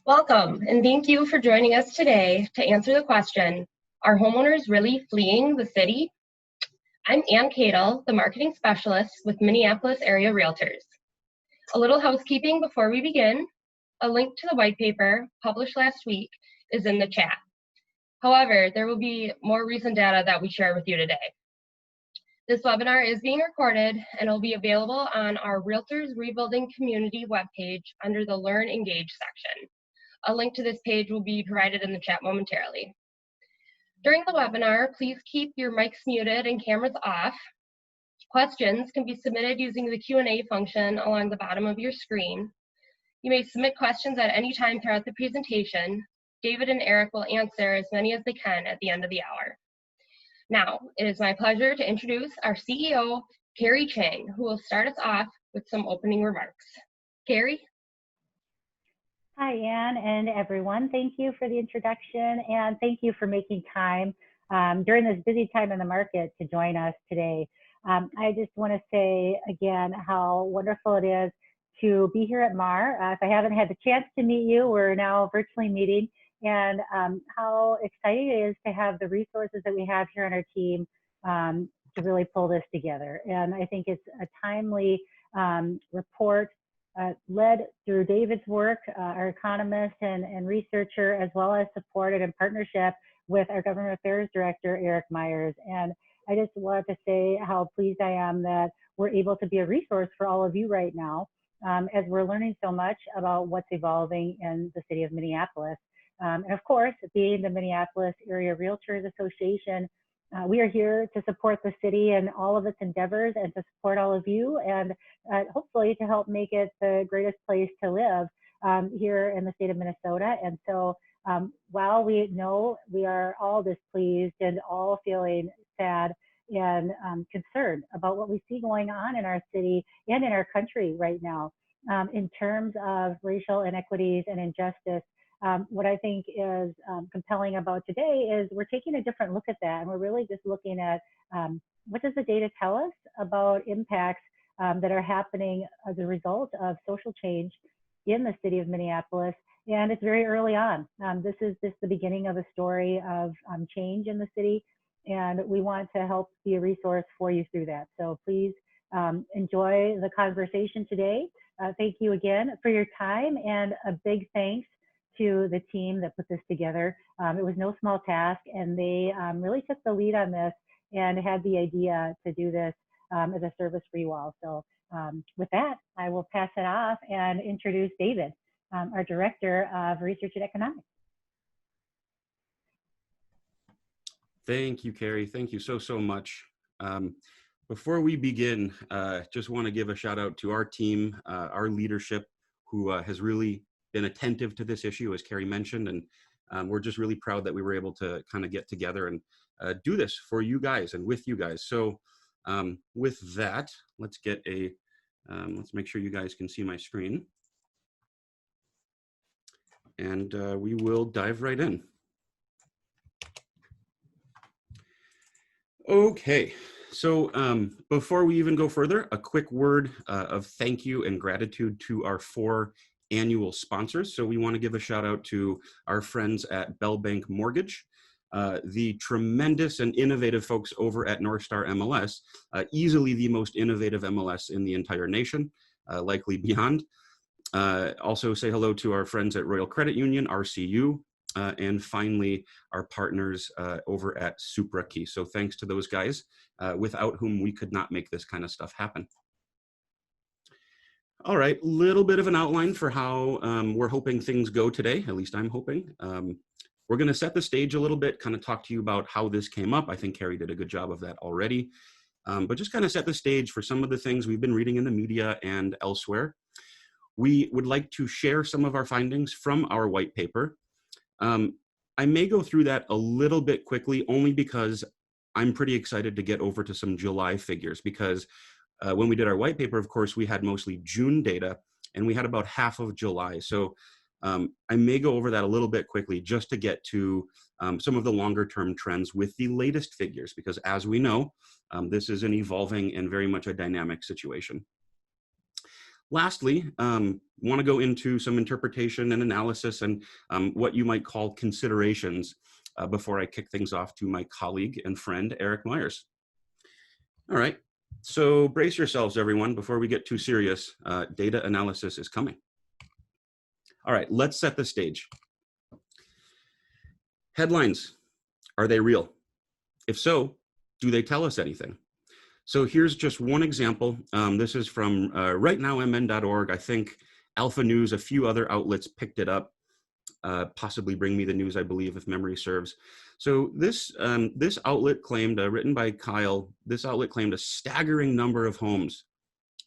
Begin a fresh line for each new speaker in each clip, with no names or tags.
Welcome, and thank you for joining us today to answer the question, are homeowners really fleeing the city? I'm Ann Cadle, the marketing specialist with Minneapolis Area Realtors. A little housekeeping before we begin. A link to the white paper published last week is in the chat. However, there will be more recent data that we share with you today. This webinar is being recorded and will be available on our Realtors Rebuilding Community webpage under the Learn Engage section. A link to this page will be provided in the chat momentarily. During the webinar, please keep your mics muted and cameras off. Questions can be submitted using the Q&A function along the bottom of your screen. You may submit questions at any time throughout the presentation. David and Eric will answer as many as they can at the end of the hour. Now, it is my pleasure to introduce our CEO, Carrie Chang, who will start us off with some opening remarks. Carrie?
Hi, Ann and everyone. Thank you for the introduction, and thank you for making time during this busy time in the market to join us today. I just want to say again how wonderful it is to be here at MAR. If I haven't had the chance to meet you, we're now virtually meeting, and how exciting it is to have the resources that we have here on our team to really pull this together. And I think it's a timely report led through David's work, our economist and researcher, as well as supported in partnership with our Government Affairs Director, Eric Myers. And I just wanted to say how pleased I am that we're able to be a resource for all of you right now as we're learning so much about what's evolving in the city of Minneapolis. And of course, being the Minneapolis Area Realtors Association, we are here to support the city and all of its endeavors and to support all of you and hopefully to help make it the greatest place to live here in the state of Minnesota. And so while we know we are all displeased and all feeling sad and concerned about what we see going on in our city and in our country right now in terms of racial inequities and injustice, what I think is compelling about today is we're taking a different look at that, and we're really just looking at what does the data tell us about impacts that are happening as a result of social change in the city of Minneapolis. And it's very early on. This is just the beginning of a story of change in the city, and we want to help be a resource for you through that. So please enjoy the conversation today. Thank you again for your time, and a big thanks to the team that put this together. It was no small task, and they really took the lead on this and had the idea to do this as a service for you all. So with that, I will pass it off and introduce David, our Director of Research and Economics.
Thank you, Carrie. Thank you so much. Before we begin, just want to give a shout out to our team, our leadership, who has really been attentive to this issue, as Carrie mentioned, and we're just really proud that we were able to kind of get together and do this for you guys and with you guys. So with that, let's get a, let's make sure you guys can see my screen. And we will dive right in. Okay, so before we even go further, a quick word of thank you and gratitude to our 4 annual sponsors. So we want to give a shout out to our friends at Bell Bank Mortgage, the tremendous and innovative folks over at North Star MLS, easily the most innovative MLS in the entire nation, likely beyond. Also say hello to our friends at Royal Credit Union, RCU, and finally our partners over at SupraKey. So thanks to those guys, without whom we could not make this kind of stuff happen. All right, little bit of an outline for how we're hoping things go today, at least I'm hoping. We're gonna set the stage a little bit, kind of talk to you about how this came up. I think Carrie did a good job of that already. But just kind of set the stage for some of the things we've been reading in the media and elsewhere. We would like to share some of our findings from our white paper. I may go through that a little bit quickly, only because I'm pretty excited to get over to some July figures, because when we did our white paper, of course, we had mostly June data, and we had about half of July. So I may go over that a little bit quickly just to get to some of the longer term trends with the latest figures, because as we know, this is an evolving and very much a dynamic situation. Lastly, want to go into some interpretation and analysis and what you might call considerations before I kick things off to my colleague and friend, Eric Myers. All right, so brace yourselves, everyone. Before we get too serious, data analysis is coming. All right, let's set the stage. Headlines, are they real? If so, do they tell us anything? So here's just one example. This is from rightnowmn.org. I think Alpha News, a few other outlets picked it up, possibly Bring Me the News, I believe, if memory serves. So this outlet claimed, written by Kyle, this outlet claimed a staggering number of homes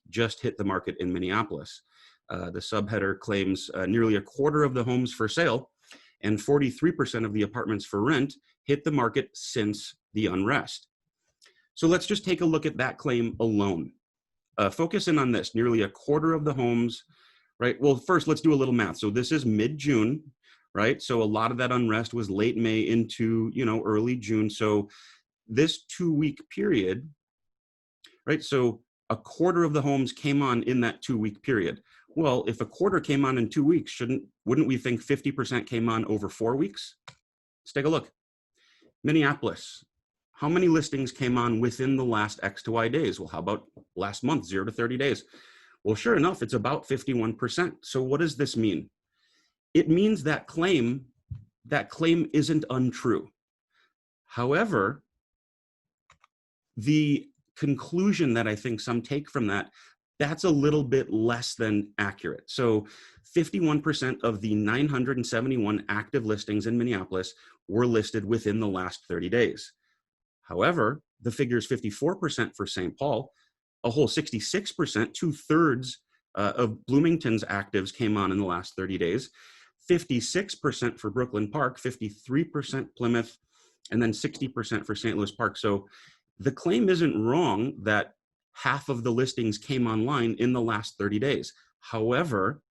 just hit the market in Minneapolis. The subheader claims nearly a quarter of the homes for sale and 43% of the apartments for rent hit the market since the unrest. So let's just take a look at that claim alone. Focus in on this, nearly a quarter of the homes, right? Well, first, let's do a little math. So this is mid-June, right? So a lot of that unrest was late May into, early June. So this 2-week period, right? So a quarter of the homes came on in that 2-week period. Well, if a quarter came on in 2 weeks, wouldn't we think 50% came on over 4 weeks? Let's take a look. Minneapolis. How many listings came on within the last X to Y days? Well, how about last month, 0 to 30 days? Well, sure enough, it's about 51%. So what does this mean? It means that claim isn't untrue. However, the conclusion that I think some take from that's a little bit less than accurate. So 51% of the 971 active listings in Minneapolis were listed within the last 30 days. However, the figure is 54% for St. Paul, a whole 66%, 2/3 of Bloomington's actives came on in the last 30 days, 56% for Brooklyn Park, 53% Plymouth, and then 60% for St. Louis Park. So the claim isn't wrong that half of the listings came online in the last 30 days. However,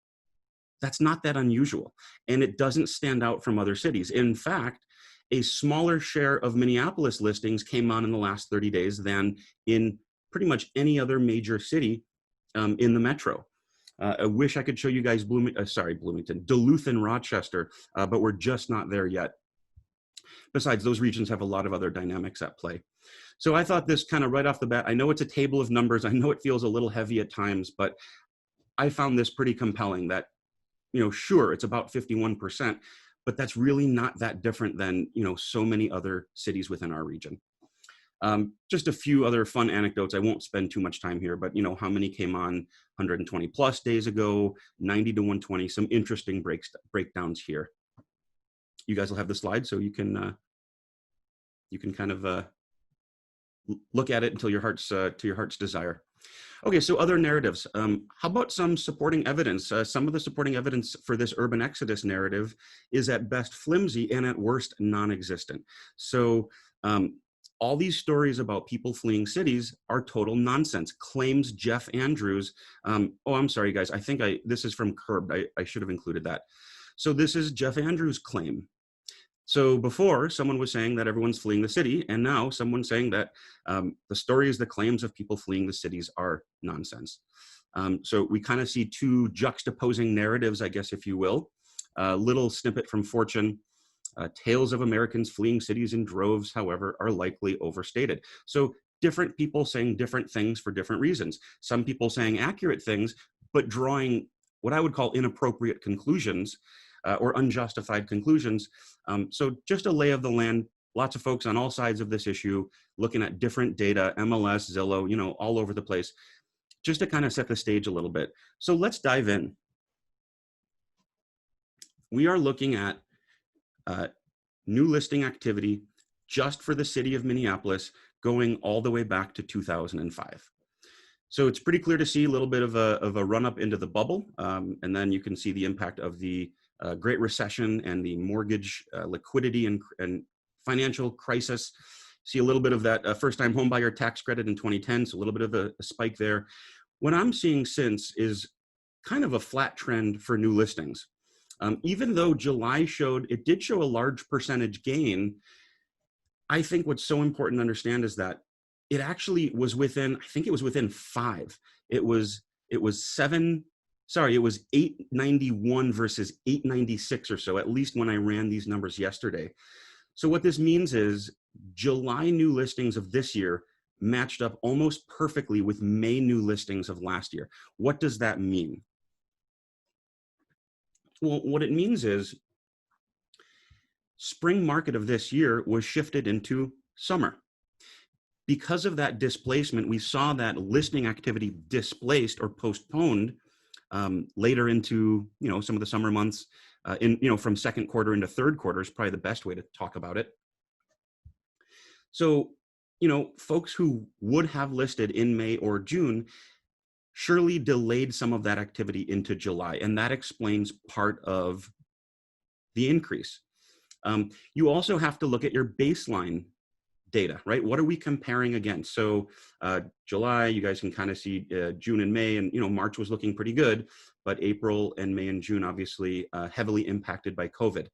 that's not that unusual, and it doesn't stand out from other cities. In fact, a smaller share of Minneapolis listings came on in the last 30 days than in pretty much any other major city in the metro. I wish I could show you guys Bloomington, Duluth and Rochester, but we're just not there yet. Besides, those regions have a lot of other dynamics at play. So I thought this kind of right off the bat, I know it's a table of numbers. I know it feels a little heavy at times, but I found this pretty compelling that, sure, it's about 51%, but that's really not that different than, so many other cities within our region. Just a few other fun anecdotes. I won't spend too much time here, but how many came on 120 plus days ago, 90 to 120, some interesting breakdowns here. You guys will have the slide, so you can kind of look at it until your heart's desire. Okay, so other narratives. How about some supporting evidence? Some of the supporting evidence for this urban exodus narrative is at best flimsy and at worst non-existent. So all these stories about people fleeing cities are total nonsense, claims Jeff Andrews. Oh, I'm sorry, guys. I think this is from Curbed. I should have included that. So this is Jeff Andrews' claim. So before, someone was saying that everyone's fleeing the city, and now someone's saying that the stories, the claims of people fleeing the cities are nonsense. So we kind of see two juxtaposing narratives, I guess, if you will. A little snippet from Fortune. Tales of Americans fleeing cities in droves, however, are likely overstated. So different people saying different things for different reasons. Some people saying accurate things, but drawing what I would call inappropriate conclusions or unjustified conclusions. So just a lay of the land, lots of folks on all sides of this issue, looking at different data, MLS, Zillow, all over the place, just to kind of set the stage a little bit. So let's dive in. We are looking at new listing activity just for the city of Minneapolis going all the way back to 2005. So it's pretty clear to see a little bit of a run up into the bubble. And then you can see the impact of the Great Recession and the mortgage liquidity and financial crisis. See a little bit of that first-time homebuyer tax credit in 2010, so a little bit of a spike there. What I'm seeing since is kind of a flat trend for new listings. Even though July did show a large percentage gain, I think what's so important to understand is that it actually was within, I think it was within 5. It was it was 891 versus 896 or so, at least when I ran these numbers yesterday. So what this means is July new listings of this year matched up almost perfectly with May new listings of last year. What does that mean? Well, what it means is spring market of this year was shifted into summer. Because of that displacement, we saw that listing activity displaced or postponed later into some of the summer months. From second quarter into third quarter is probably the best way to talk about it. So, folks who would have listed in May or June surely delayed some of that activity into July, and that explains part of the increase. You also have to look at your baseline data, right? What are we comparing against? So July, you guys can kind of see June and May, and March was looking pretty good, but April and May and June obviously heavily impacted by COVID.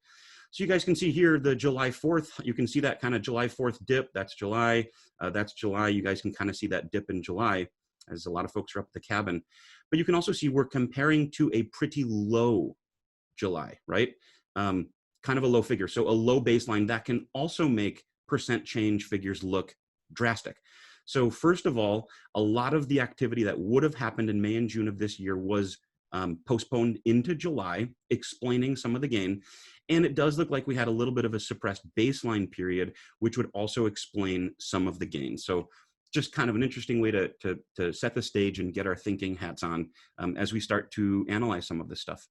So you guys can see here the July 4th, you can see that kind of July 4th dip, that's July. You guys can kind of see that dip in July as a lot of folks are up at the cabin. But you can also see we're comparing to a pretty low July, right? Kind of a low figure. So a low baseline that can also make percent change figures look drastic. So first of all, a lot of the activity that would have happened in May and June of this year was postponed into July, explaining some of the gain. And it does look like we had a little bit of a suppressed baseline period, which would also explain some of the gain. So just kind of an interesting way to set the stage and get our thinking hats on as we start to analyze some of this stuff.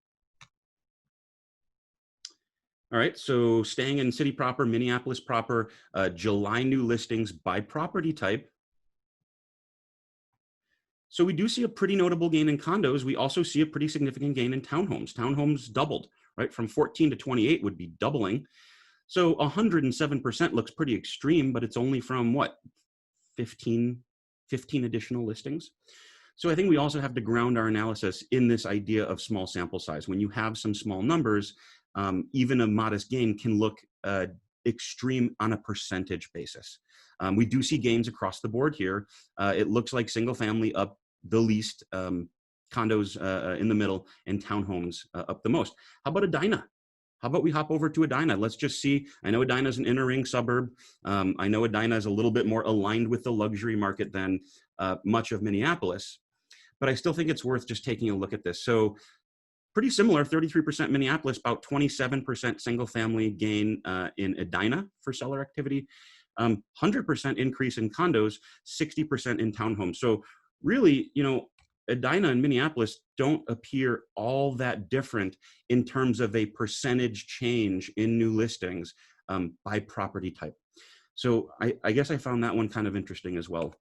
All right, so staying in city proper, Minneapolis proper, July new listings by property type. So we do see a pretty notable gain in condos. We also see a pretty significant gain in townhomes. Townhomes doubled, right? From 14 to 28 would be doubling. So 107% looks pretty extreme, but it's only from what, 15 additional listings? So I think we also have to ground our analysis in this idea of small sample size. When you have some small numbers, even a modest gain can look extreme on a percentage basis. We do see gains across the board here. It looks like single family up the least, condos in the middle, and townhomes up the most. How about Edina? How about we hop over to Edina? Let's just see. I know Edina is an inner ring suburb. I know Edina is a little bit more aligned with the luxury market than much of Minneapolis, but I still think it's worth just taking a look at this. So pretty similar, 33% Minneapolis, about 27% single family gain in Edina for seller activity, 100% increase in condos, 60% in townhomes. So really, Edina and Minneapolis don't appear all that different in terms of a percentage change in new listings by property type. So I guess I found that one kind of interesting as well.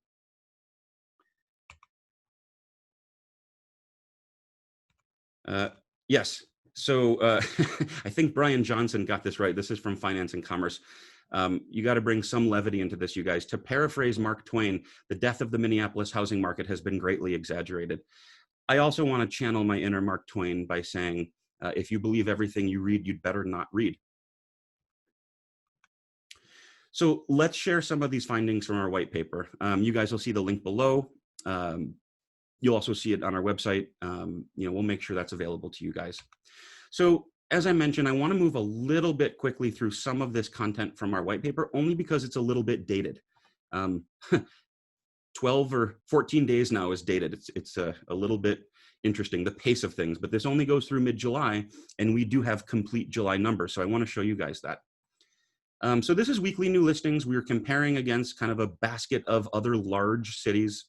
Yes. So I think Brian Johnson got this right. This is from Finance and Commerce. You got to bring some levity into this, you guys. To paraphrase Mark Twain, the death of the Minneapolis housing market has been greatly exaggerated. I also want to channel my inner Mark Twain by saying, if you believe everything you read, you'd better not read. So let's share some of these findings from our white paper. You guys will see the link below. You'll also see it on our website. We'll make sure that's available to you guys. So as I mentioned, I want to move a little bit quickly through some of this content from our white paper, only because it's a little bit dated. 12 or 14 days now is dated. It's a little bit interesting, the pace of things, but this only goes through mid-July, and we do have complete July numbers. So I want to show you guys that. So this is weekly new listings. We're comparing against kind of a basket of other large cities.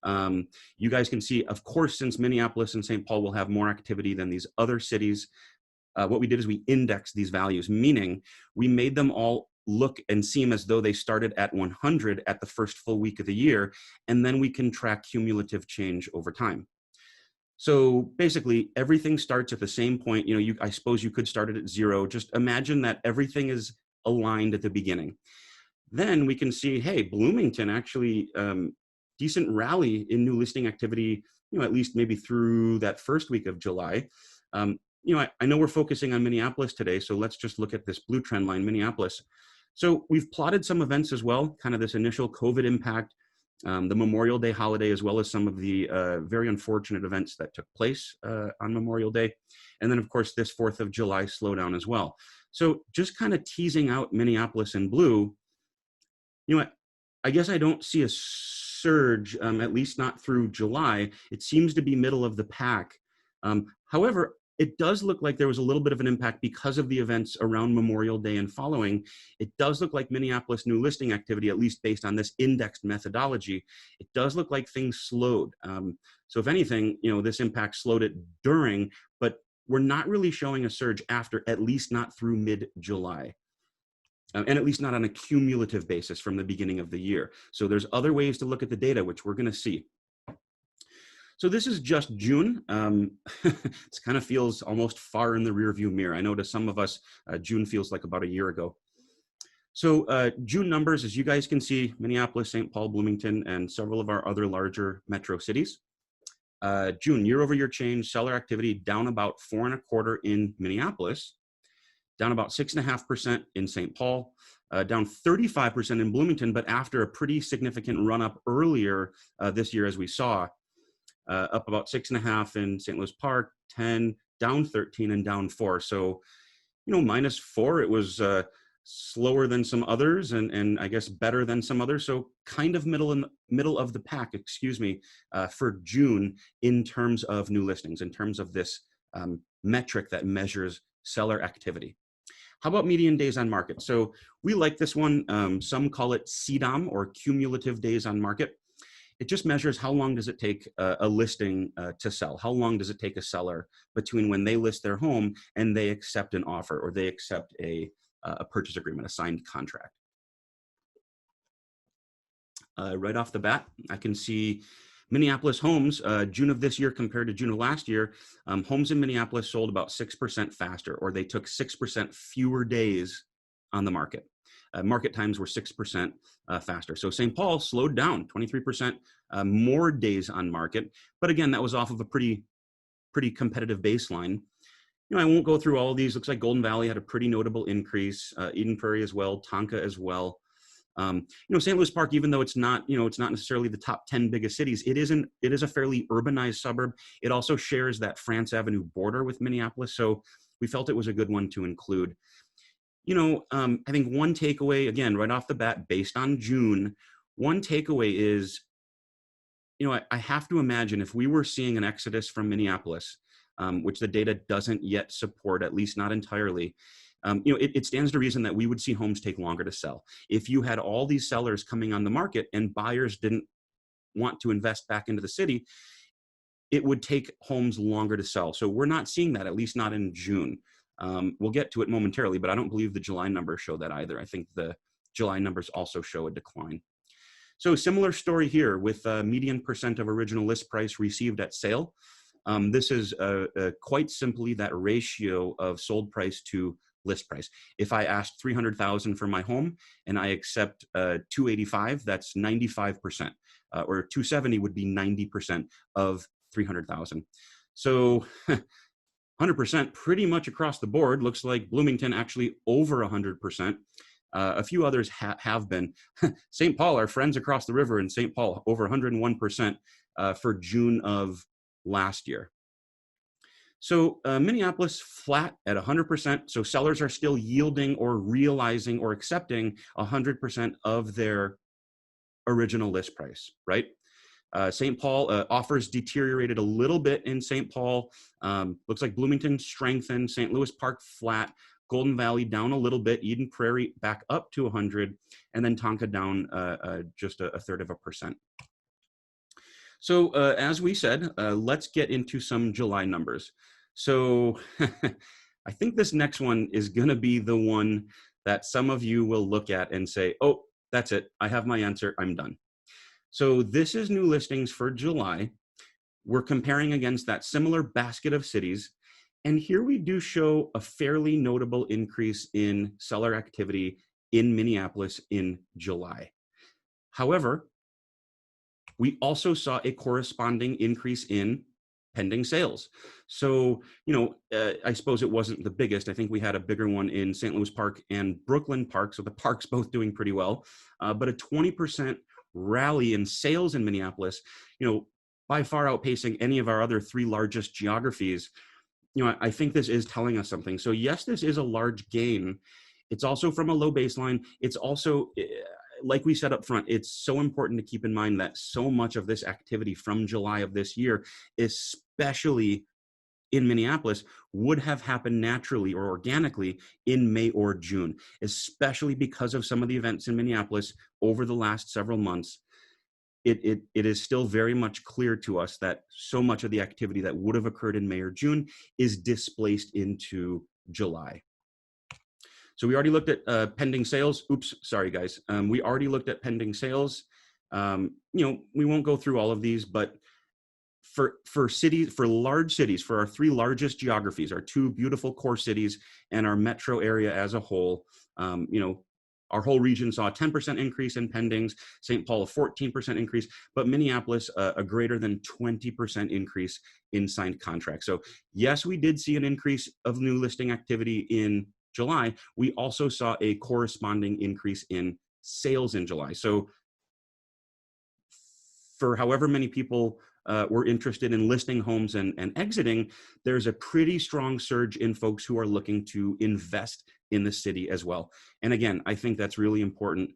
You guys can see, of course, since Minneapolis and St. Paul will have more activity than these other cities, what we did is we indexed these values, meaning we made them all look and seem as though they started at 100 at the first full week of the year, and then we can track cumulative change over time. So basically, everything starts at the same point. I suppose you could start it at 0. Just imagine that everything is aligned at the beginning. Then we can see, hey, Bloomington actually decent rally in new listing activity, at least maybe through that first week of July. I know we're focusing on Minneapolis today, so let's just look at this blue trend line, Minneapolis. So we've plotted some events as well, kind of this initial COVID impact, the Memorial Day holiday, as well as some of the very unfortunate events that took place on Memorial Day. And then, of course, this 4th of July slowdown as well. So just kind of teasing out Minneapolis in blue, you know, I guess I don't see a surge, at least not through July. It seems to be middle of the pack. However, it does look like there was a little bit of an impact because of the events around Memorial Day and following. It does look like Minneapolis new listing activity, at least based on this indexed methodology, it does look like things slowed. So if anything, you know, this impact slowed it during, but we're not really showing a surge after, at least not through mid-July. And at least not on a cumulative basis from the beginning of the year. So there's other ways to look at the data, which we're going to see. So this is just June. It kind of feels almost far in the rearview mirror. I know to some of us, June feels like about a year ago. So June numbers, as you guys can see, Minneapolis, St. Paul, Bloomington, and several of our other larger metro cities. June, year over year change, seller activity down about 4.25% in Minneapolis, down about 6.5% in St. Paul, down 35% in Bloomington, but after a pretty significant run up earlier this year, as we saw, up about 6.5% in St. Louis Park, 10, down 13, and down 4. So, you know, -4, it was slower than some others, and I guess better than some others. So kind of middle of the pack, excuse me, for June in terms of new listings, in terms of this metric that measures seller activity. How about median days on market? So we like this one. Some call it CDOM, or cumulative days on market. It just measures how long does it take a listing to sell? How long does it take a seller between when they list their home and they accept an offer, or they accept a purchase agreement, a signed contract? Right off the bat, I can see Minneapolis homes, June of this year compared to June of last year, homes in Minneapolis sold about 6% faster, or they took 6% fewer days on the market. Market times were 6% faster. So St. Paul slowed down 23% more days on market. But again, that was off of a pretty competitive baseline. You know, I won't go through all of these. Looks like Golden Valley had a pretty notable increase, Eden Prairie as well, Tonka as well. You know, St. Louis Park, even though it's not, you know, it's not necessarily the top 10 biggest cities, it is a fairly urbanized suburb. It also shares that France Avenue border with Minneapolis. So we felt it was a good one to include. You know, I think one takeaway, again, right off the bat, based on June, one takeaway is, you know, I have to imagine if we were seeing an exodus from Minneapolis, which the data doesn't yet support, at least not entirely, you know, it stands to reason that we would see homes take longer to sell. If you had all these sellers coming on the market and buyers didn't want to invest back into the city, it would take homes longer to sell. So we're not seeing that, at least not in June. We'll get to it momentarily, but I don't believe the July numbers show that either. I think the July numbers also show a decline. So similar story here with median percent of original list price received at sale. This is quite simply that ratio of sold price to list price. If I asked $300,000 for my home and I accept $285,000, that's 95%, or $270,000 would be 90% of $300,000. So 100% pretty much across the board. Looks like Bloomington actually over 100%. A few others have been. St. Paul, our friends across the river in St. Paul, over 101% for June of last year. So Minneapolis flat at 100%. So sellers are still yielding or realizing or accepting 100% of their original list price, right? St. Paul offers deteriorated a little bit in St. Paul. Looks like Bloomington strengthened, St. Louis Park flat, Golden Valley down a little bit, Eden Prairie back up to 100, and then Tonka down just a third of a percent. So as we said, let's get into some July numbers. So I think this next one is going to be the one that some of you will look at and say, oh, that's it. I have my answer. I'm done. So this is new listings for July. We're comparing against that similar basket of cities. And here we do show a fairly notable increase in seller activity in Minneapolis in July. However, we also saw a corresponding increase in pending sales. So, you know, I suppose it wasn't the biggest. I think we had a bigger one in St. Louis Park and Brooklyn Park. So the parks both doing pretty well, but a 20% rally in sales in Minneapolis, by far outpacing any of our other 3 largest geographies, I think this is telling us something. So yes, this is a large gain. It's also from a low baseline. It's also, like we said up front, it's so important to keep in mind that so much of this activity from July of this year, especially in Minneapolis, would have happened naturally or organically in May or June, especially because of some of the events in Minneapolis over the last several months. It is still very much clear to us that so much of the activity that would have occurred in May or June is displaced into July. So we already looked at pending sales. Oops, sorry guys. We already looked at pending sales. We won't go through all of these, but for cities, for large cities, for our 3 largest geographies, our 2 beautiful core cities and our metro area as a whole, our whole region saw a 10% increase in pendings, St. Paul a 14% increase, but Minneapolis a greater than 20% increase in signed contracts. So yes, we did see an increase of new listing activity in July. We also saw a corresponding increase in sales in July. So for however many people were interested in listing homes and exiting, there's a pretty strong surge in folks who are looking to invest in the city as well. And again, I think that's really important.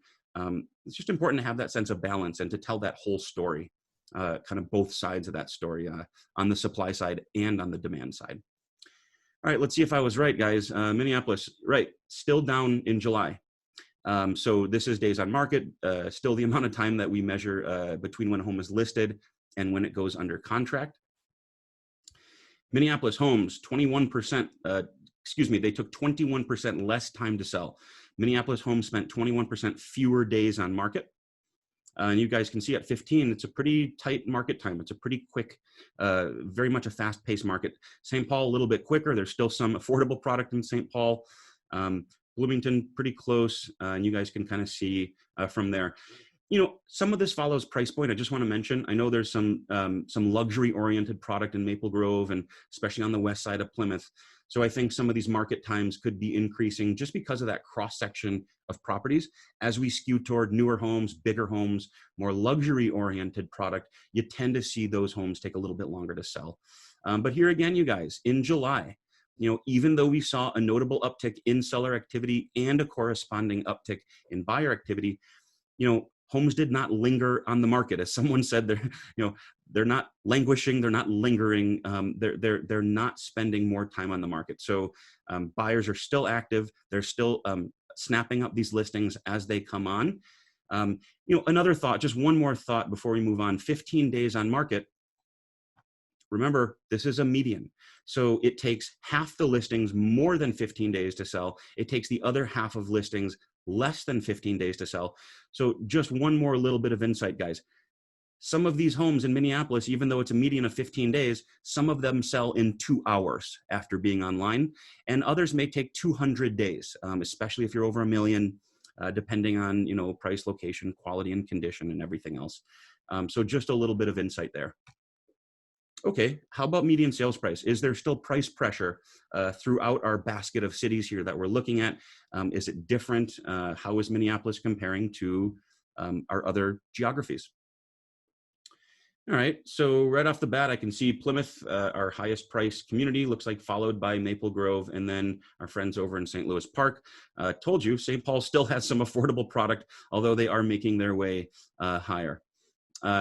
It's just important to have that sense of balance and to tell that whole story, kind of both sides of that story, on the supply side and on the demand side. All right, let's see if I was right, guys. Minneapolis, right, still down in July. So this is days on market, still the amount of time that we measure between when a home is listed and when it goes under contract. Minneapolis homes, 21%, they took 21% less time to sell. Minneapolis homes spent 21% fewer days on market. And you guys can see at 15, it's a pretty tight market time. It's a pretty quick, very much a fast-paced market. St. Paul, a little bit quicker. There's still some affordable product in St. Paul. Bloomington, pretty close, and you guys can kind of see from there. Some of this follows price point. I just want to mention, I know there's some luxury-oriented product in Maple Grove, and especially on the west side of Plymouth. So I think some of these market times could be increasing just because of that cross-section of properties. As we skew toward newer homes, bigger homes, more luxury-oriented product, you tend to see those homes take a little bit longer to sell. But here again, you guys, in July, even though we saw a notable uptick in seller activity and a corresponding uptick in buyer activity, homes did not linger on the market. As someone said, they're not languishing, they're not lingering, they're not spending more time on the market. So buyers are still active. They're still snapping up these listings as they come on. Another thought, just one more thought before we move on. 15 days on market. Remember, this is a median. So it takes half the listings more than 15 days to sell. It takes the other half of listings less than 15 days to sell. So just one more little bit of insight, guys. Some of these homes in Minneapolis, even though it's a median of 15 days, some of them sell in 2 hours after being online, and others may take 200 days, especially if you're over $1 million, depending on price, location, quality, and condition, and everything else. So just a little bit of insight there. Okay, how about median sales price? Is there still price pressure throughout our basket of cities here that we're looking at? Is it different? How is Minneapolis comparing to our other geographies? All right, so right off the bat, I can see Plymouth, our highest priced community, looks like followed by Maple Grove, and then our friends over in St. Louis Park. Told you, St. Paul still has some affordable product, although they are making their way higher.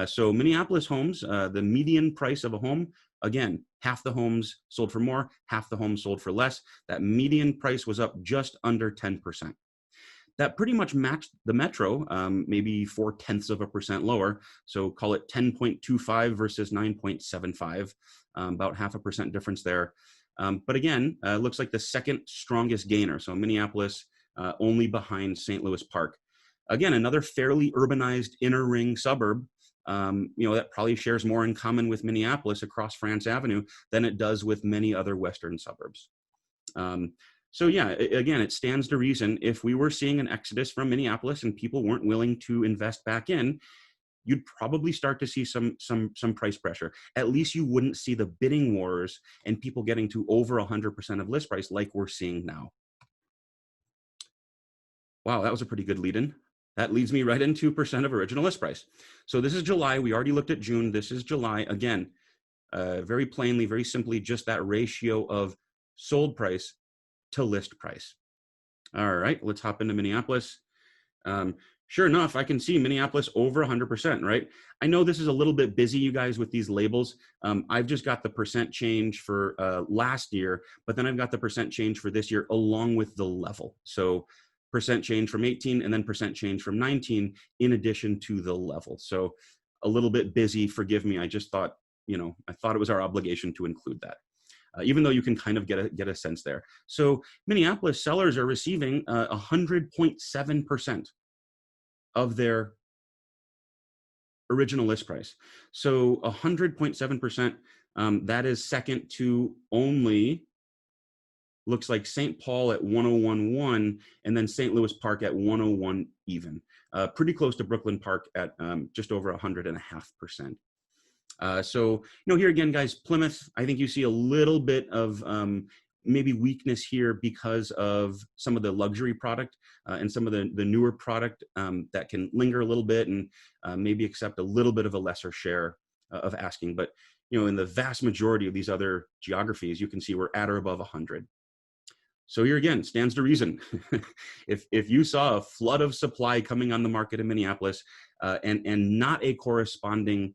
So Minneapolis homes, the median price of a home, again, half the homes sold for more, half the homes sold for less. That median price was up just under 10%. That pretty much matched the metro, maybe 0.4% lower. So call it 10.25 versus 9.75, about 0.5% difference there. But again, looks like the second strongest gainer. So Minneapolis only behind St. Louis Park. Again, another fairly urbanized inner ring suburb. That probably shares more in common with Minneapolis across France Avenue than it does with many other Western suburbs. So yeah, again, it stands to reason if we were seeing an exodus from Minneapolis and people weren't willing to invest back in, you'd probably start to see some price pressure. At least you wouldn't see the bidding wars and people getting to over 100% of list price like we're seeing now. Wow, that was a pretty good lead-in. That leads me right into percent of original list price. So this is July. We already looked at June. This is July. Again, very plainly, very simply, just that ratio of sold price to list price. All right, let's hop into Minneapolis. Sure enough, I can see Minneapolis over 100%, right? I know this is a little bit busy, you guys, with these labels. I've just got the percent change for last year, but then I've got the percent change for this year along with the level. So percent change from 18 and then percent change from 19 in addition to the level. So a little bit busy, forgive me. I just thought, I thought it was our obligation to include that. Even though you can kind of get a sense there. So Minneapolis sellers are receiving 100.7% of their original list price. So 100.7%, that is second to only, looks like St. Paul at 101.1 and then St. Louis Park at 101 even. Pretty close to Brooklyn Park at just over 100.5%. So, here again, guys, Plymouth, I think you see a little bit of maybe weakness here because of some of the luxury product and some of the newer product that can linger a little bit and maybe accept a little bit of a lesser share of asking. But, in the vast majority of these other geographies, you can see we're at or above 100. So here again, stands to reason. if you saw a flood of supply coming on the market in Minneapolis and not a corresponding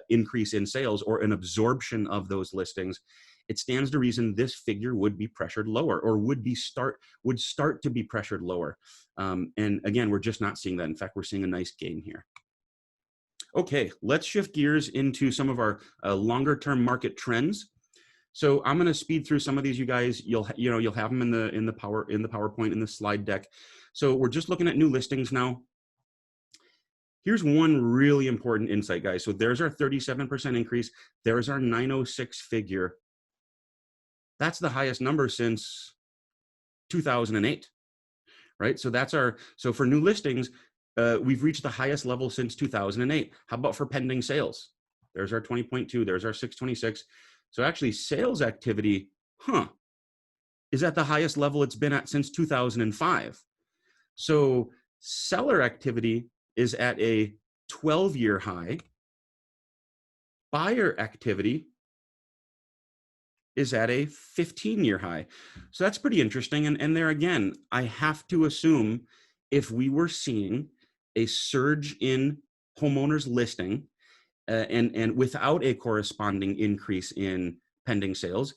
increase in sales or an absorption of those listings, it stands to reason this figure would be pressured lower or would start to be pressured lower. And again, we're just not seeing that. In fact, we're seeing a nice gain here. Okay, let's shift gears into some of our longer term market trends. So I'm going to speed through some of these, you guys. You'll have them in the PowerPoint in the slide deck. So we're just looking at new listings now. Here's one really important insight, guys. So there's our 37% increase. There's our 906 figure. That's the highest number since 2008, right? So for new listings, we've reached the highest level since 2008. How about for pending sales? There's our 20.2, there's our 626. So actually sales activity, is at the highest level it's been at since 2005. So seller activity is at a 12-year high. Buyer activity is at a 15-year high. So that's pretty interesting. And there again, I have to assume if we were seeing a surge in homeowners listing and without a corresponding increase in pending sales,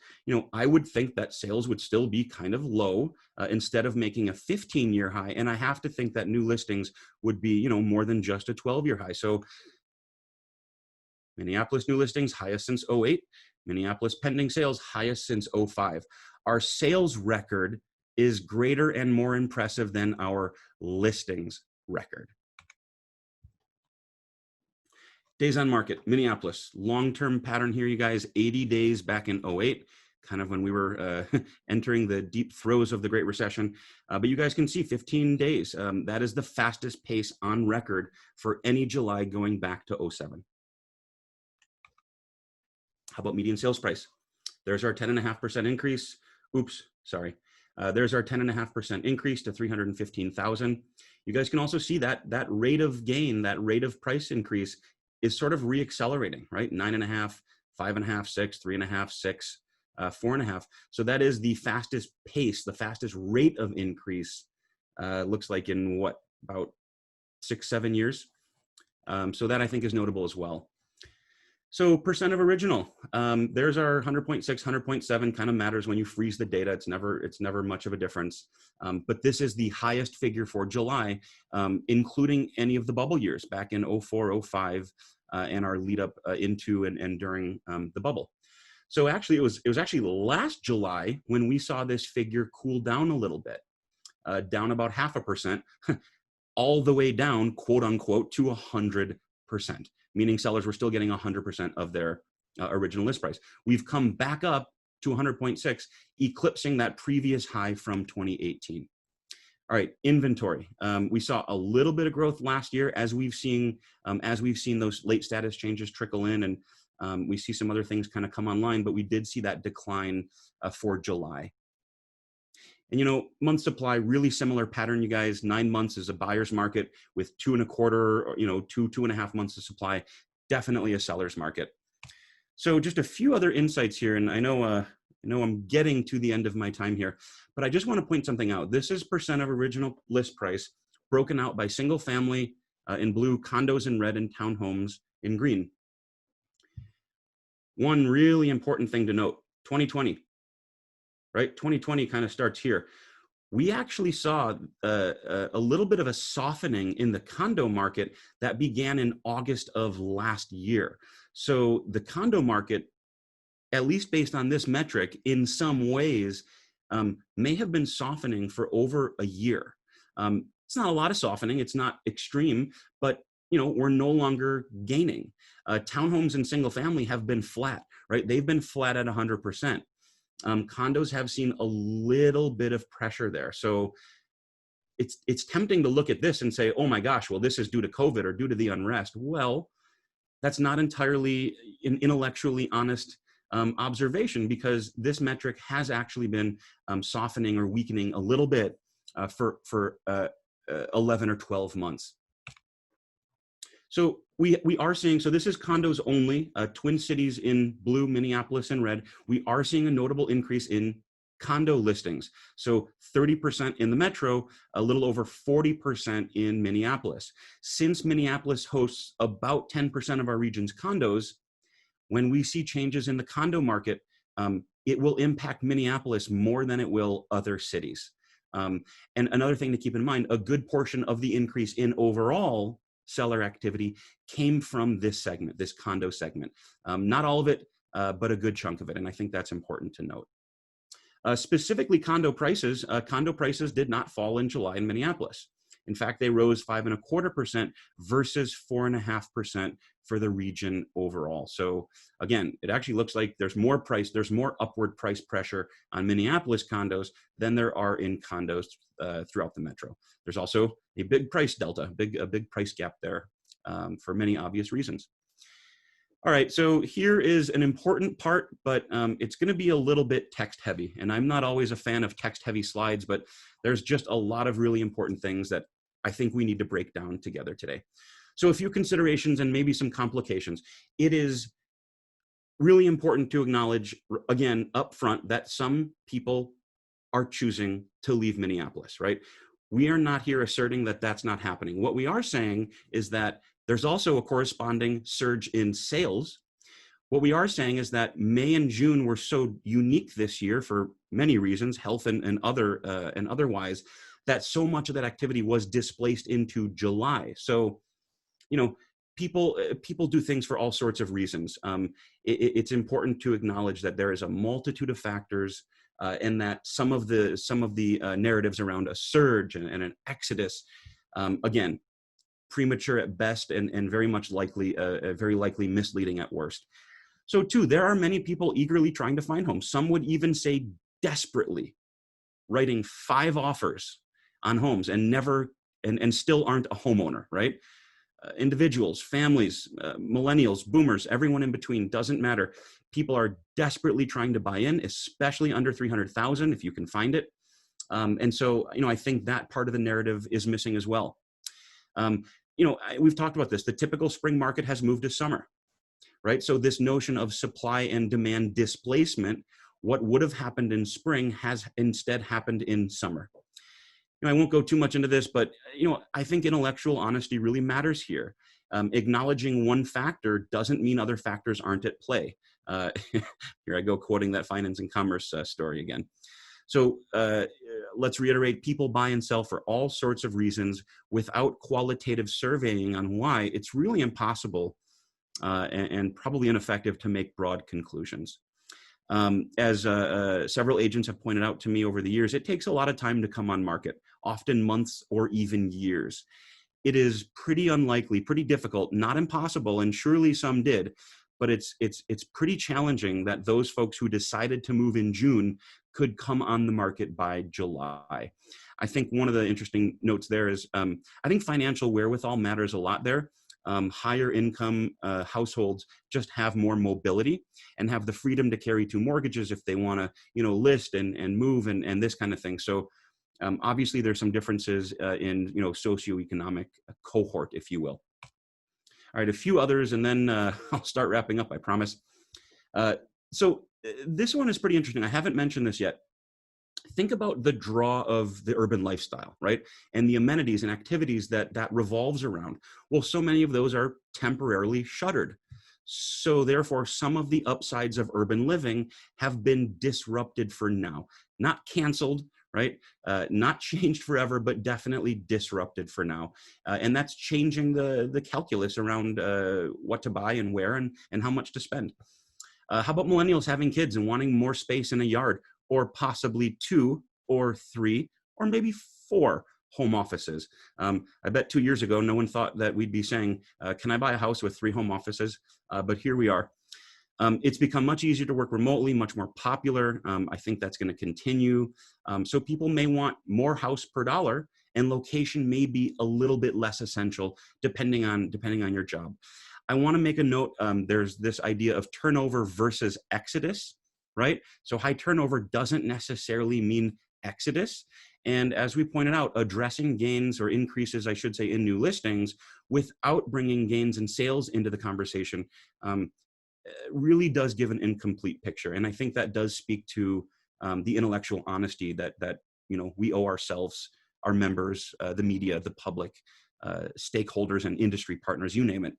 I would think that sales would still be kind of low instead of making a 15-year high. And I have to think that new listings would be, more than just a 12-year high. So Minneapolis new listings, highest since 08. Minneapolis pending sales, highest since 05. Our sales record is greater and more impressive than our listings record. Days on market, Minneapolis, long-term pattern here, you guys, 80 days back in 08, kind of when we were entering the deep throes of the Great Recession. But you guys can see 15 days. That is the fastest pace on record for any July going back to 07. How about median sales price? There's our 10.5% increase. Oops, sorry. There's our 10.5% increase to 315,000. You guys can also see that rate of gain, that rate of price increase is sort of reaccelerating, right? 9.5, 5.5, 6, 3.5, 6, 4.5. So that is the fastest pace, the fastest rate of increase, looks like in what, about 6-7 years. So that I think is notable as well. So percent of original, there's our 100.6, 100.7, kind of matters when you freeze the data. It's never much of a difference. But this is the highest figure for July, including any of the bubble years back in 04, 05, and our lead up into and during the bubble. So actually, it was actually last July when we saw this figure cool down a little bit, down about 0.5%, all the way down, quote unquote, to 100%. Meaning sellers were still getting 100% of their original list price. We've come back up to 100.6, eclipsing that previous high from 2018. All right, inventory. We saw a little bit of growth last year as we've seen those late status changes trickle in, and we see some other things kind of come online, but we did see that decline for July. And, month supply, really similar pattern, you guys. 9 months is a buyer's market with 2.25, or, 2.5 months of supply, definitely a seller's market. So just a few other insights here. And I know I'm getting to the end of my time here, but I just want to point something out. This is percent of original list price broken out by single family in blue, condos in red, and townhomes in green. One really important thing to note, 2020, right? 2020 kind of starts here. We actually saw a little bit of a softening in the condo market that began in August of last year. So the condo market, at least based on this metric, in some ways may have been softening for over a year. It's not a lot of softening, it's not extreme, but we're no longer gaining. Townhomes and single family have been flat, right? They've been flat at 100%. Condos have seen a little bit of pressure there. So it's tempting to look at this and say, oh my gosh, well, this is due to COVID or due to the unrest. Well, that's not entirely an intellectually honest observation, because this metric has actually been softening or weakening a little bit for 11 or 12 months. So we are seeing, so this is condos only, Twin Cities in blue, Minneapolis in red. We are seeing a notable increase in condo listings. So 30% in the metro, a little over 40% in Minneapolis. Since Minneapolis hosts about 10% of our region's condos, when we see changes in the condo market, it will impact Minneapolis more than it will other cities. And another thing to keep in mind, a good portion of the increase in overall seller activity came from this segment, this condo segment. Not all of it, but a good chunk of it. And I think that's important to note. Specifically, condo prices did not fall in July in Minneapolis. In fact, they rose 5.25% versus 4.5% for the region overall. So again, it actually looks like there's more upward price pressure on Minneapolis condos than there are in condos throughout the metro. There's also a big price delta, a big price gap there for many obvious reasons. All right, so here is an important part, but it's going to be a little bit text heavy. And I'm not always a fan of text heavy slides, but there's just a lot of really important things that I think we need to break down together today. So a few considerations and maybe some complications. It is really important to acknowledge, again, up front, that some people are choosing to leave Minneapolis, right? We are not here asserting that that's not happening. What we are saying is that there's also a corresponding surge in sales. What we are saying is that May and June were so unique this year for many reasons, health and otherwise, that so much of that activity was displaced into July. So, people do things for all sorts of reasons. It's important to acknowledge that there is a multitude of factors, and that some of the narratives around a surge and an exodus, again, premature at best and very likely misleading at worst. So too, there are many people eagerly trying to find homes. Some would even say desperately writing 5 offers on homes and still aren't a homeowner, right? Individuals, families, millennials, boomers, everyone in between, doesn't matter. People are desperately trying to buy in, especially under 300,000 if you can find it. And so, I think that part of the narrative is missing as well. We've talked about this. The typical spring market has moved to summer, right? So this notion of supply and demand displacement, what would have happened in spring has instead happened in summer. I won't go too much into this, but I think intellectual honesty really matters here. Acknowledging one factor doesn't mean other factors aren't at play. Here I go quoting that finance and commerce story again. So let's reiterate, people buy and sell for all sorts of reasons. Without qualitative surveying on why, it's really impossible and probably ineffective to make broad conclusions. As several agents have pointed out to me over the years, it takes a lot of time to come on market, often months or even years. It is pretty unlikely, pretty difficult, not impossible, and surely some did, but it's pretty challenging that those folks who decided to move in June could come on the market by July. I think one of the interesting notes there is, I think financial wherewithal matters a lot there. higher income households just have more mobility and have the freedom to carry two mortgages if they want to, list and move and this kind of thing. So obviously there's some differences in, socioeconomic cohort, if you will. All right, a few others, and then I'll start wrapping up, I promise. So this one is pretty interesting. I haven't mentioned this yet. Think about the draw of the urban lifestyle, right? And the amenities and activities that revolves around. Well, so many of those are temporarily shuttered. So therefore, some of the upsides of urban living have been disrupted for now. Not canceled, right? Not changed forever, but definitely disrupted for now. And that's changing the calculus around what to buy and where and how much to spend. How about millennials having kids and wanting more space in a yard, or possibly 2 or 3 or maybe 4 home offices? I bet 2 years ago, no one thought that we'd be saying, can I buy a house with 3 home offices? But here we are. It's become much easier to work remotely, much more popular. I think that's going to continue. So people may want more house per dollar, and location may be a little bit less essential depending on your job. I want to make a note. There's this idea of turnover versus exodus, right? So high turnover doesn't necessarily mean exodus. And as we pointed out, addressing gains or increases, I should say, in new listings without bringing gains in sales into the conversation really does give an incomplete picture. And I think that does speak to the intellectual honesty that we owe ourselves, our members, the media, the public, stakeholders and industry partners, you name it.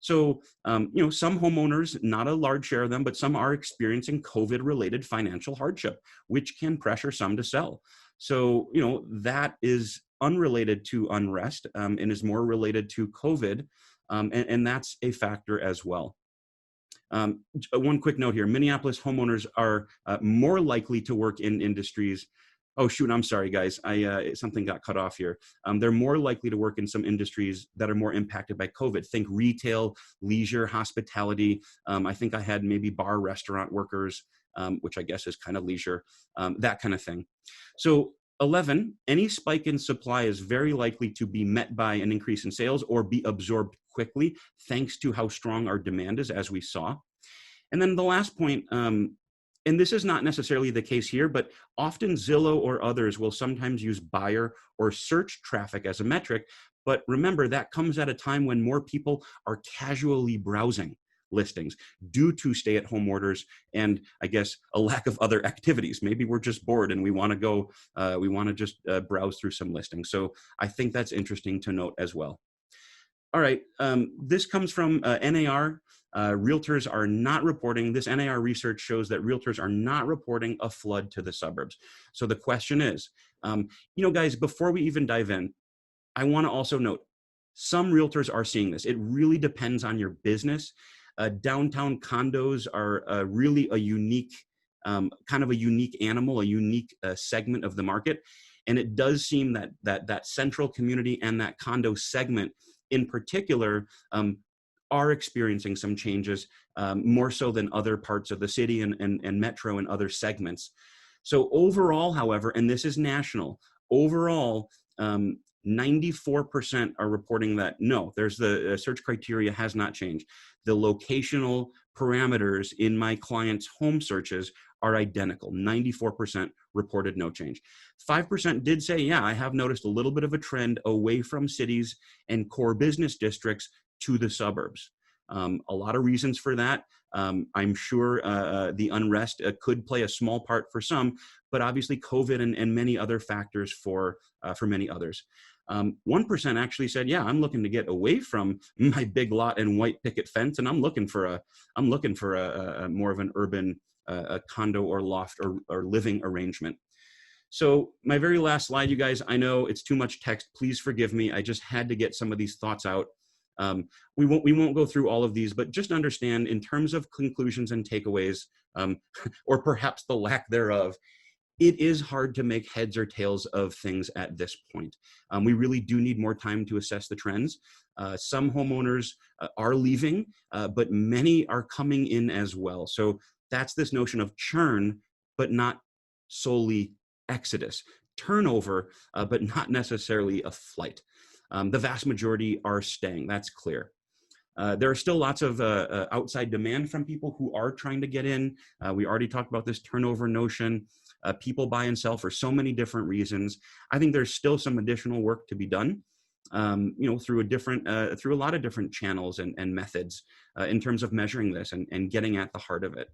So, some homeowners, not a large share of them, but some are experiencing COVID-related financial hardship, which can pressure some to sell. So, that is unrelated to unrest and is more related to COVID, and that's a factor as well. One quick note here: Minneapolis homeowners are more likely to work in industries. Oh shoot, I'm sorry guys, something got cut off here. They're more likely to work in some industries that are more impacted by COVID. Think retail, leisure, hospitality. I think I had maybe bar, restaurant workers, which I guess is kind of leisure, that kind of thing. So 11, any spike in supply is very likely to be met by an increase in sales or be absorbed quickly, thanks to how strong our demand is, as we saw. And then the last point, and this is not necessarily the case here, but often Zillow or others will sometimes use buyer or search traffic as a metric. But remember, that comes at a time when more people are casually browsing listings due to stay-at-home orders and, I guess, a lack of other activities. Maybe we're just bored and we want to go, just browse through some listings. So I think that's interesting to note as well. All right, this comes from NAR. Realtors are not reporting, this NAR research shows that realtors are not reporting a flood to the suburbs. So the question is, guys, before we even dive in, I want to also note, some realtors are seeing this. It really depends on your business. Downtown condos are really a unique, kind of a unique animal, a unique segment of the market. And it does seem that central community and that condo segment in particular are experiencing some changes, more so than other parts of the city and metro and other segments. So overall, however, and this is national, overall, 94% are reporting that no, the search criteria has not changed. The locational parameters in my clients' home searches are identical. 94% reported no change. 5% did say, yeah, I have noticed a little bit of a trend away from cities and core business districts to the suburbs. A lot of reasons for that. I'm sure the unrest could play a small part for some, but obviously COVID and many other factors for many others. 1% actually said, yeah, I'm looking to get away from my big lot and white picket fence, and I'm looking for a more of an urban condo or loft or living arrangement. So my very last slide, you guys, I know it's too much text. Please forgive me. I just had to get some of these thoughts out. We won't go through all of these, but just understand in terms of conclusions and takeaways, or perhaps the lack thereof, it is hard to make heads or tails of things at this point. We really do need more time to assess the trends. Some homeowners are leaving, but many are coming in as well. So that's this notion of churn, but not solely exodus. Turnover, but not necessarily a flight. The vast majority are staying, that's clear. There are still lots of outside demand from people who are trying to get in. We already talked about this turnover notion. People buy and sell for so many different reasons. I think there's still some additional work to be done, through a lot of different channels and methods in terms of measuring this and getting at the heart of it.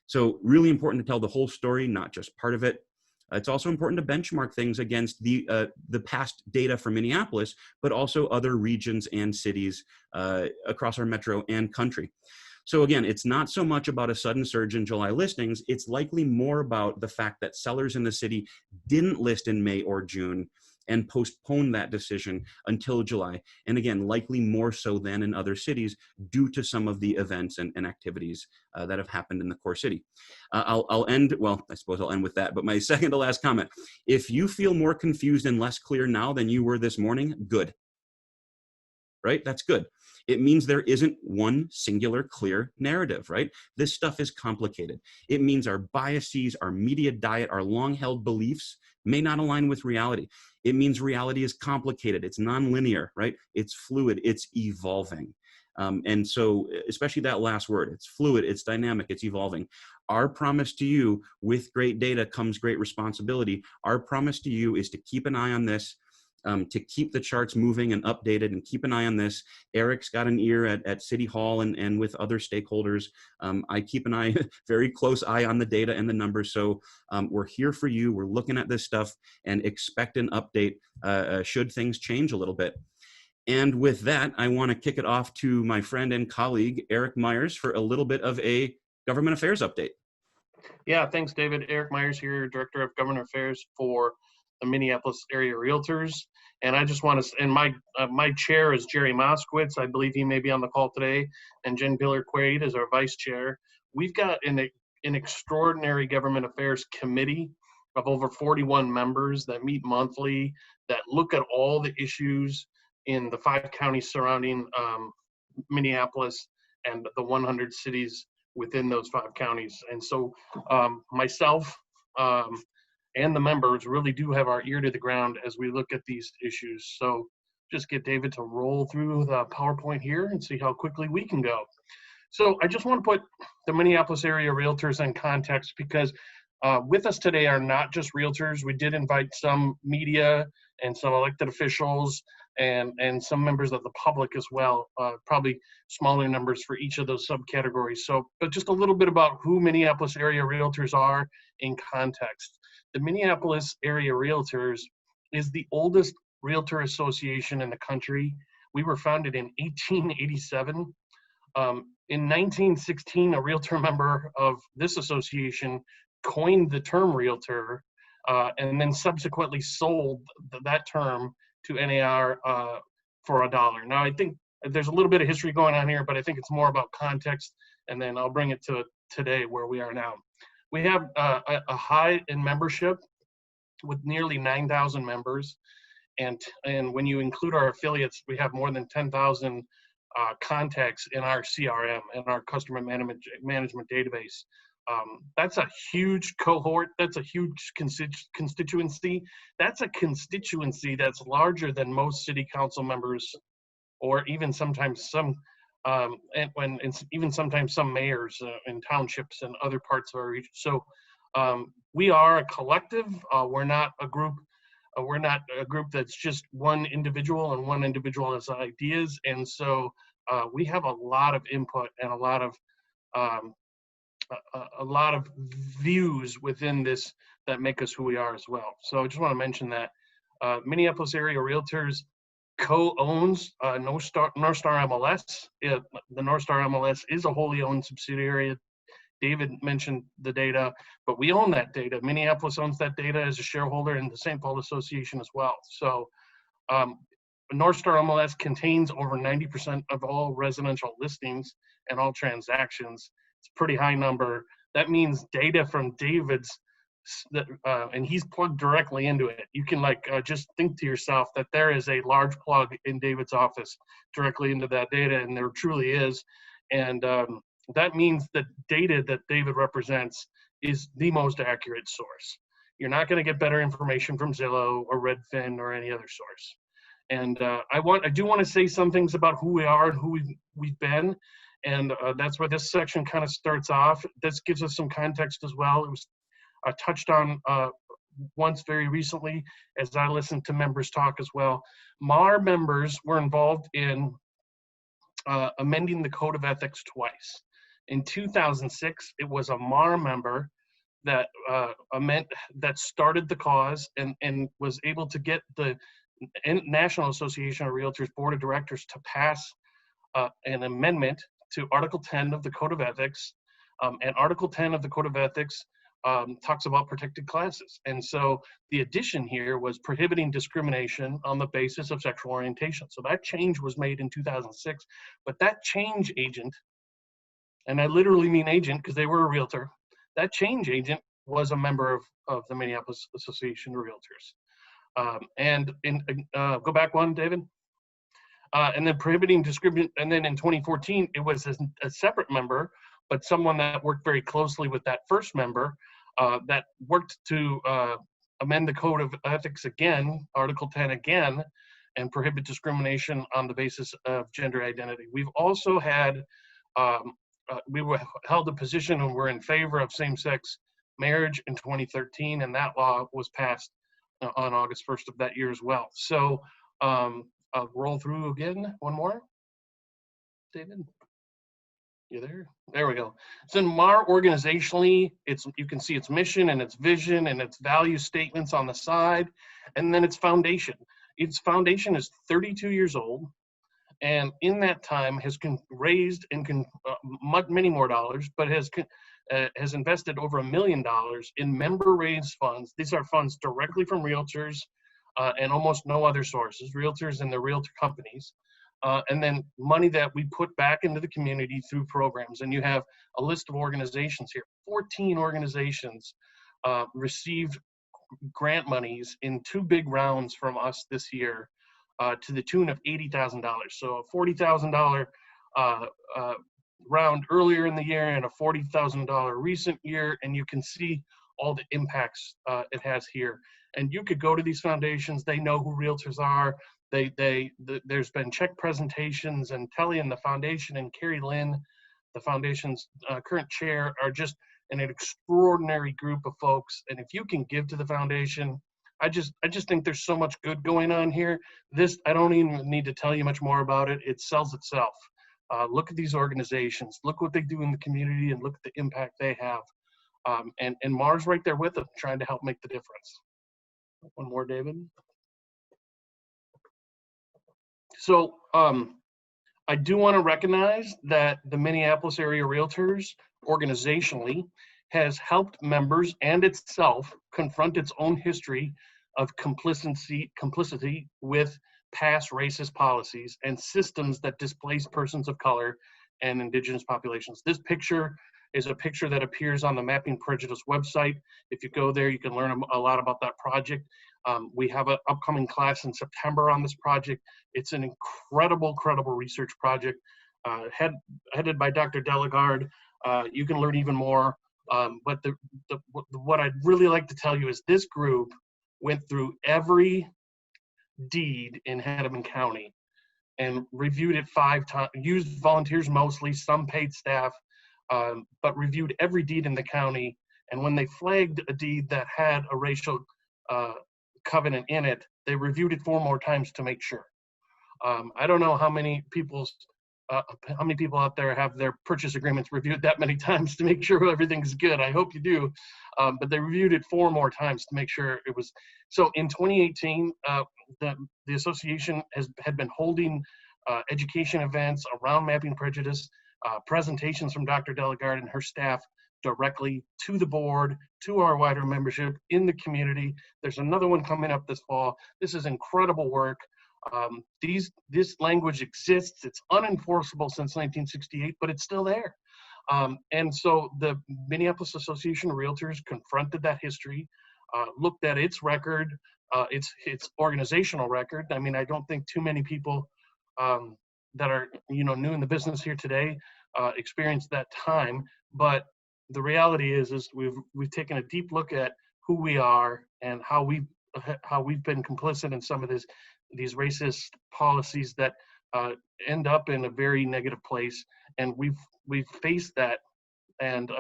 So really important to tell the whole story, not just part of it. It's also important to benchmark things against the past data for Minneapolis, but also other regions and cities across our metro and country. So again, it's not so much about a sudden surge in July listings. It's likely more about the fact that sellers in the city didn't list in May or June and postpone that decision until July. And again, likely more so than in other cities due to some of the events and activities that have happened in the core city. I'll end with that, but my second to last comment, if you feel more confused and less clear now than you were this morning, good, right? That's good. It means there isn't one singular clear narrative, right? This stuff is complicated. It means our biases, our media diet, our long-held beliefs may not align with reality. It means reality is complicated. It's nonlinear, right? It's fluid, it's evolving. And so especially that last word, it's fluid, it's dynamic, it's evolving. Our promise to you, with great data comes great responsibility. Our promise to you is to keep an eye on this, to keep the charts moving and updated, and keep an eye on this. Eric's got an ear at City Hall and with other stakeholders. I keep an eye, very close eye on the data and the numbers. So we're here for you. We're looking at this stuff and expect an update should things change a little bit. And with that, I want to kick it off to my friend and colleague, Eric Myers, for a little bit of a government affairs update.
Yeah, thanks, David. Eric Myers here, Director of Government Affairs for the Minneapolis Area Realtors. And I just want to, and my chair is Jerry Moskowitz. I believe he may be on the call today. And Jen Piller-Quaid is our vice chair. We've got an extraordinary government affairs committee of over 41 members that meet monthly, that look at all the issues in the 5 counties surrounding Minneapolis and the 100 cities within those 5 counties. And so myself and the members really do have our ear to the ground as we look at these issues. So just get David to roll through the PowerPoint here and see how quickly we can go. So I just want to put the Minneapolis Area Realtors in context, because with us today are not just realtors. We did invite some media and some elected officials and some members of the public as well, probably smaller numbers for each of those subcategories. So, but just a little bit about who Minneapolis Area Realtors are in context. The Minneapolis Area Realtors is the oldest realtor association in the country. We were founded in 1887. In 1916, a realtor member of this association coined the term realtor and then subsequently sold that term to NAR for $1. Now, I think there's a little bit of history going on here, but I think it's more about context, and then I'll bring it to today where we are now. We have a high in membership with nearly 9,000 members, and when you include our affiliates, we have more than 10,000 contacts in our CRM and our customer management database. That's a huge cohort. That's a huge constituency. That's a constituency that's larger than most city council members, or even sometimes some, even sometimes some mayors in townships and other parts of our region. So we are a collective. We're not a group. We're not a group that's just one individual and one individual has ideas. And so we have a lot of input and a lot of views within this that make us who we are as well. So I just want to mention that Minneapolis Area Realtors co-owns North Star MLS. The North Star MLS is a wholly owned subsidiary. David mentioned the data, but we own that data. Minneapolis owns that data as a shareholder in the St. Paul Association as well. So North Star MLS contains over 90% of all residential listings and all transactions. It's a pretty high number. That means data from David's, and he's plugged directly into it. You can just think to yourself that there is a large plug in David's office directly into that data, and there truly is. And that means that data that David represents is the most accurate source. You're not going to get better information from Zillow or Redfin or any other source. And I do want to say some things about who we are and who we've been. And that's where this section kind of starts off. This gives us some context as well. It was touched on once very recently as I listened to members talk as well. MAR members were involved in amending the Code of Ethics twice. In 2006, it was a MAR member that that started the cause and was able to get the National Association of Realtors Board of Directors to pass an amendment to Article 10 of the Code of Ethics. And Article 10 of the Code of Ethics talks about protected classes. And so the addition here was prohibiting discrimination on the basis of sexual orientation. So that change was made in 2006, but that change agent, and I literally mean agent because they were a realtor, that change agent was a member of the Minneapolis Association of Realtors. Go back one, David. And then prohibiting discrimination, and then in 2014, it was a separate member, but someone that worked very closely with that first member that worked to amend the Code of Ethics again, Article 10 again, and prohibit discrimination on the basis of gender identity. We've also had, we held a position and we're in favor of same-sex marriage in 2013, and that law was passed on August 1st of that year as well. So I'll roll through again, one more. David, you there? There we go. So in MAR organizationally, you can see its mission and its vision and its value statements on the side, and then its foundation. Its foundation is 32 years old, and in that time has raised and many more dollars, but has invested over $1 million in member-raised funds. These are funds directly from realtors and almost no other sources, realtors and the realtor companies, and then money that we put back into the community through programs. And you have a list of organizations here. 14 organizations received grant monies in 2 big rounds from us this year to the tune of $80,000. So a $40,000 round earlier in the year and a $40,000 recent year, and you can see all the impacts it has here. And you could go to these foundations, they know who realtors are. There's been check presentations, and Telly and the foundation and Carrie Lynn, the foundation's current chair, are just an extraordinary group of folks. And if you can give to the foundation, I just think there's so much good going on here. This, I don't even need to tell you much more about it. It sells itself. Look at these organizations, look what they do in the community, and look at the impact they have. And MAR's right there with them, trying to help make the difference. One more, David. So I do want to recognize that the Minneapolis Area Realtors organizationally has helped members and itself confront its own history of complicity with past racist policies and systems that displace persons of color and indigenous populations. This picture is a picture that appears on the Mapping Prejudice website. If you go there, you can learn a lot about that project. We have an upcoming class in September on this project. It's an incredible research project headed by Dr. Delegard. You can learn even more. But what I'd really like to tell you is this group went through every deed in Hennepin County and reviewed it 5 times, used volunteers mostly, some paid staff, but reviewed every deed in the county. And when they flagged a deed that had a racial covenant in it, they reviewed it 4 more times to make sure. I don't know how many people out there have their purchase agreements reviewed that many times to make sure everything's good. I hope you do. But they reviewed it 4 more times to make sure it was. So in 2018, the association had been holding education events around Mapping Prejudice, presentations from Dr. Delegard and her staff directly to the board, to our wider membership in the community. There's another one coming up this fall. This is incredible work. This language exists. It's unenforceable since 1968, but it's still there. And so the Minneapolis Association of Realtors confronted that history, looked at its record, its organizational record. I mean, I don't think too many people that are new in the business here today experienced that time. But the reality is we've taken a deep look at who we are and how we how we've been complicit in some of these racist policies that end up in a very negative place, and we've faced that, and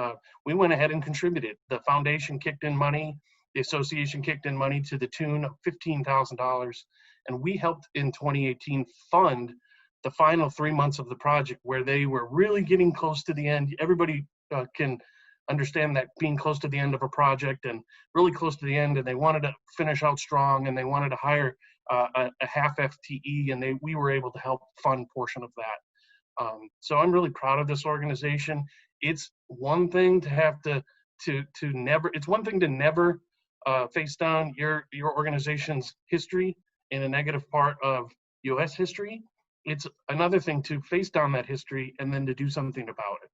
we went ahead and contributed. The foundation kicked in money, the association kicked in money to the tune of $15,000, and we helped in 2018 fund the final 3 months of the project, where they were really getting close to the end. Everybody can understand that, being close to the end of a project and really close to the end, and they wanted to finish out strong, and they wanted to hire a half FTE, and we were able to help fund portion of that. So I'm really proud of this organization. It's one thing to have to never, it's one thing to never face down your organization's history in a negative part of US history. It's another thing to face down that history and then to do something about it.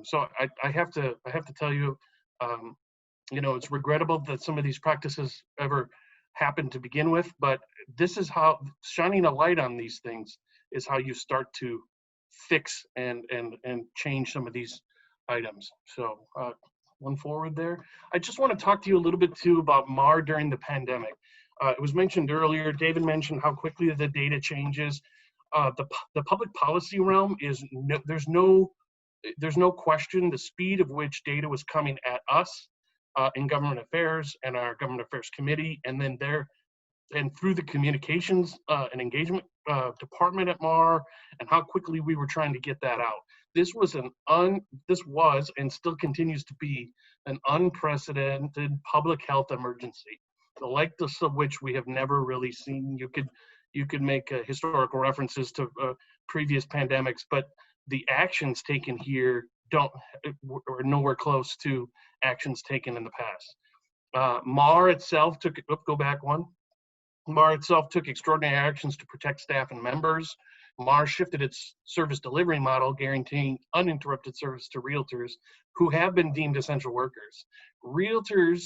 So I have to tell you, you know, it's regrettable that some of these practices ever happened to begin with, but this is how shining a light on these things is how you start to fix and change some of these items. So one forward there. I just want to talk to you a little bit too about MAR during the pandemic. It was mentioned earlier, David mentioned how quickly the data changes. The public policy realm is, there's no question the speed of which data was coming at us in government affairs and our government affairs committee, and then through the communications and engagement department at MAR, and how quickly we were trying to get that out. This was and still continues to be an unprecedented public health emergency, the likeness of which we have never really seen. You could make historical references to previous pandemics, but the actions taken here are nowhere close to actions taken in the past. MAR itself took, go back one. MAR itself took extraordinary actions to protect staff and members. MAR shifted its service delivery model, guaranteeing uninterrupted service to realtors who have been deemed essential workers. Realtors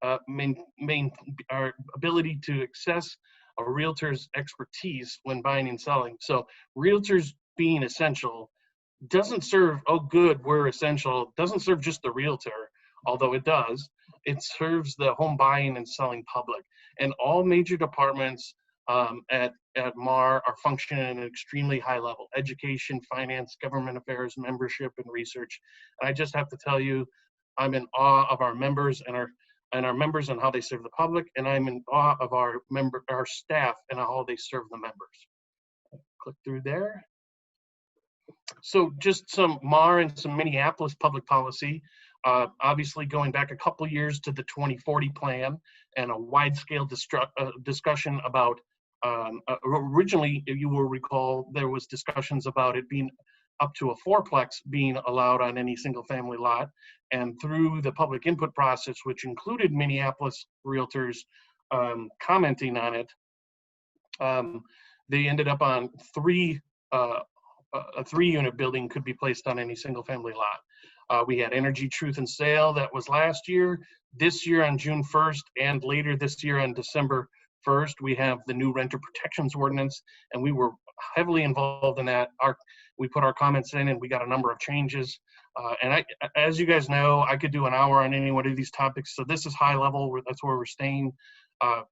our ability to access a realtor's expertise when buying and selling. So realtors being essential doesn't serve, oh good, we're essential, doesn't serve just the realtor, although it does. It serves the home buying and selling public. And all major departments at MAR are functioning at an extremely high level: education, finance, government affairs, membership, and research. And I just have to tell you, I'm in awe of our members and our members and how they serve the public, and I'm in awe of our staff and how they serve the members. Click through there. So just some MAR and some Minneapolis public policy. Obviously going back a couple years to the 2040 plan and a wide-scale discussion about, originally, you will recall, there was discussions about it being up to a fourplex being allowed on any single family lot. And through the public input process, which included Minneapolis realtors commenting on it, they ended up on a 3-unit building could be placed on any single family lot. We had Energy Truth and Sale, that was last year. This year on June 1st, and later this year on December 1st, we have the new renter protections ordinance, and we were heavily involved in that. We put our comments in, and we got a number of changes. And as you guys know, I could do an hour on any one of these topics. So this is high level. That's where we're staying. So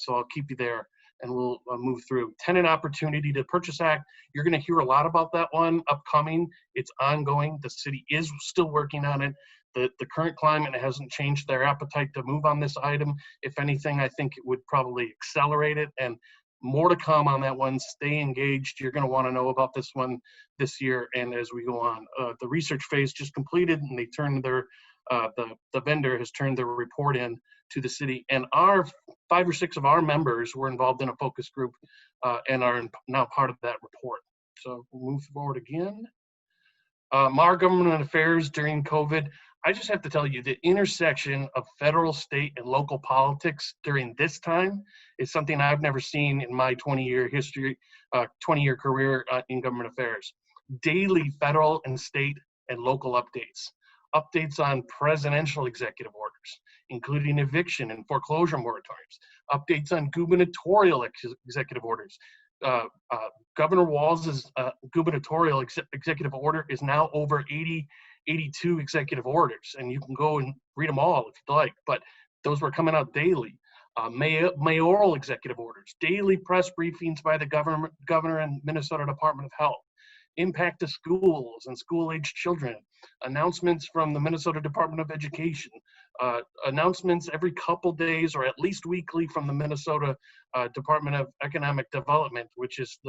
I'll keep you there, and we'll move through. Tenant Opportunity to Purchase Act. You're going to hear a lot about that one upcoming. It's ongoing. The city is still working on it. The current climate hasn't changed their appetite to move on this item. If anything, I think it would probably accelerate it, and more to come on that one. Stay engaged. You're going to want to know about this one this year and as we go on. The research phase just completed, and they turned the vendor has turned their report in to the city, and 5 or 6 of our members were involved in a focus group and are now part of that report. So we'll move forward again. MAR government affairs during COVID. I just have to tell you, the intersection of federal, state, and local politics during this time is something I've never seen in my 20-year history, 20-year career in government affairs. Daily federal and state and local updates. Updates on presidential executive orders, including eviction and foreclosure moratoriums. Updates on gubernatorial executive orders. Governor Walz's gubernatorial executive order is now over 82 executive orders, and you can go and read them all if you'd like, but those were coming out daily. Mayoral executive orders, daily press briefings by the governor and Minnesota Department of Health, impact to schools and school-aged children, announcements from the Minnesota Department of Education, announcements every couple days or at least weekly from the Minnesota Department of Economic Development, which is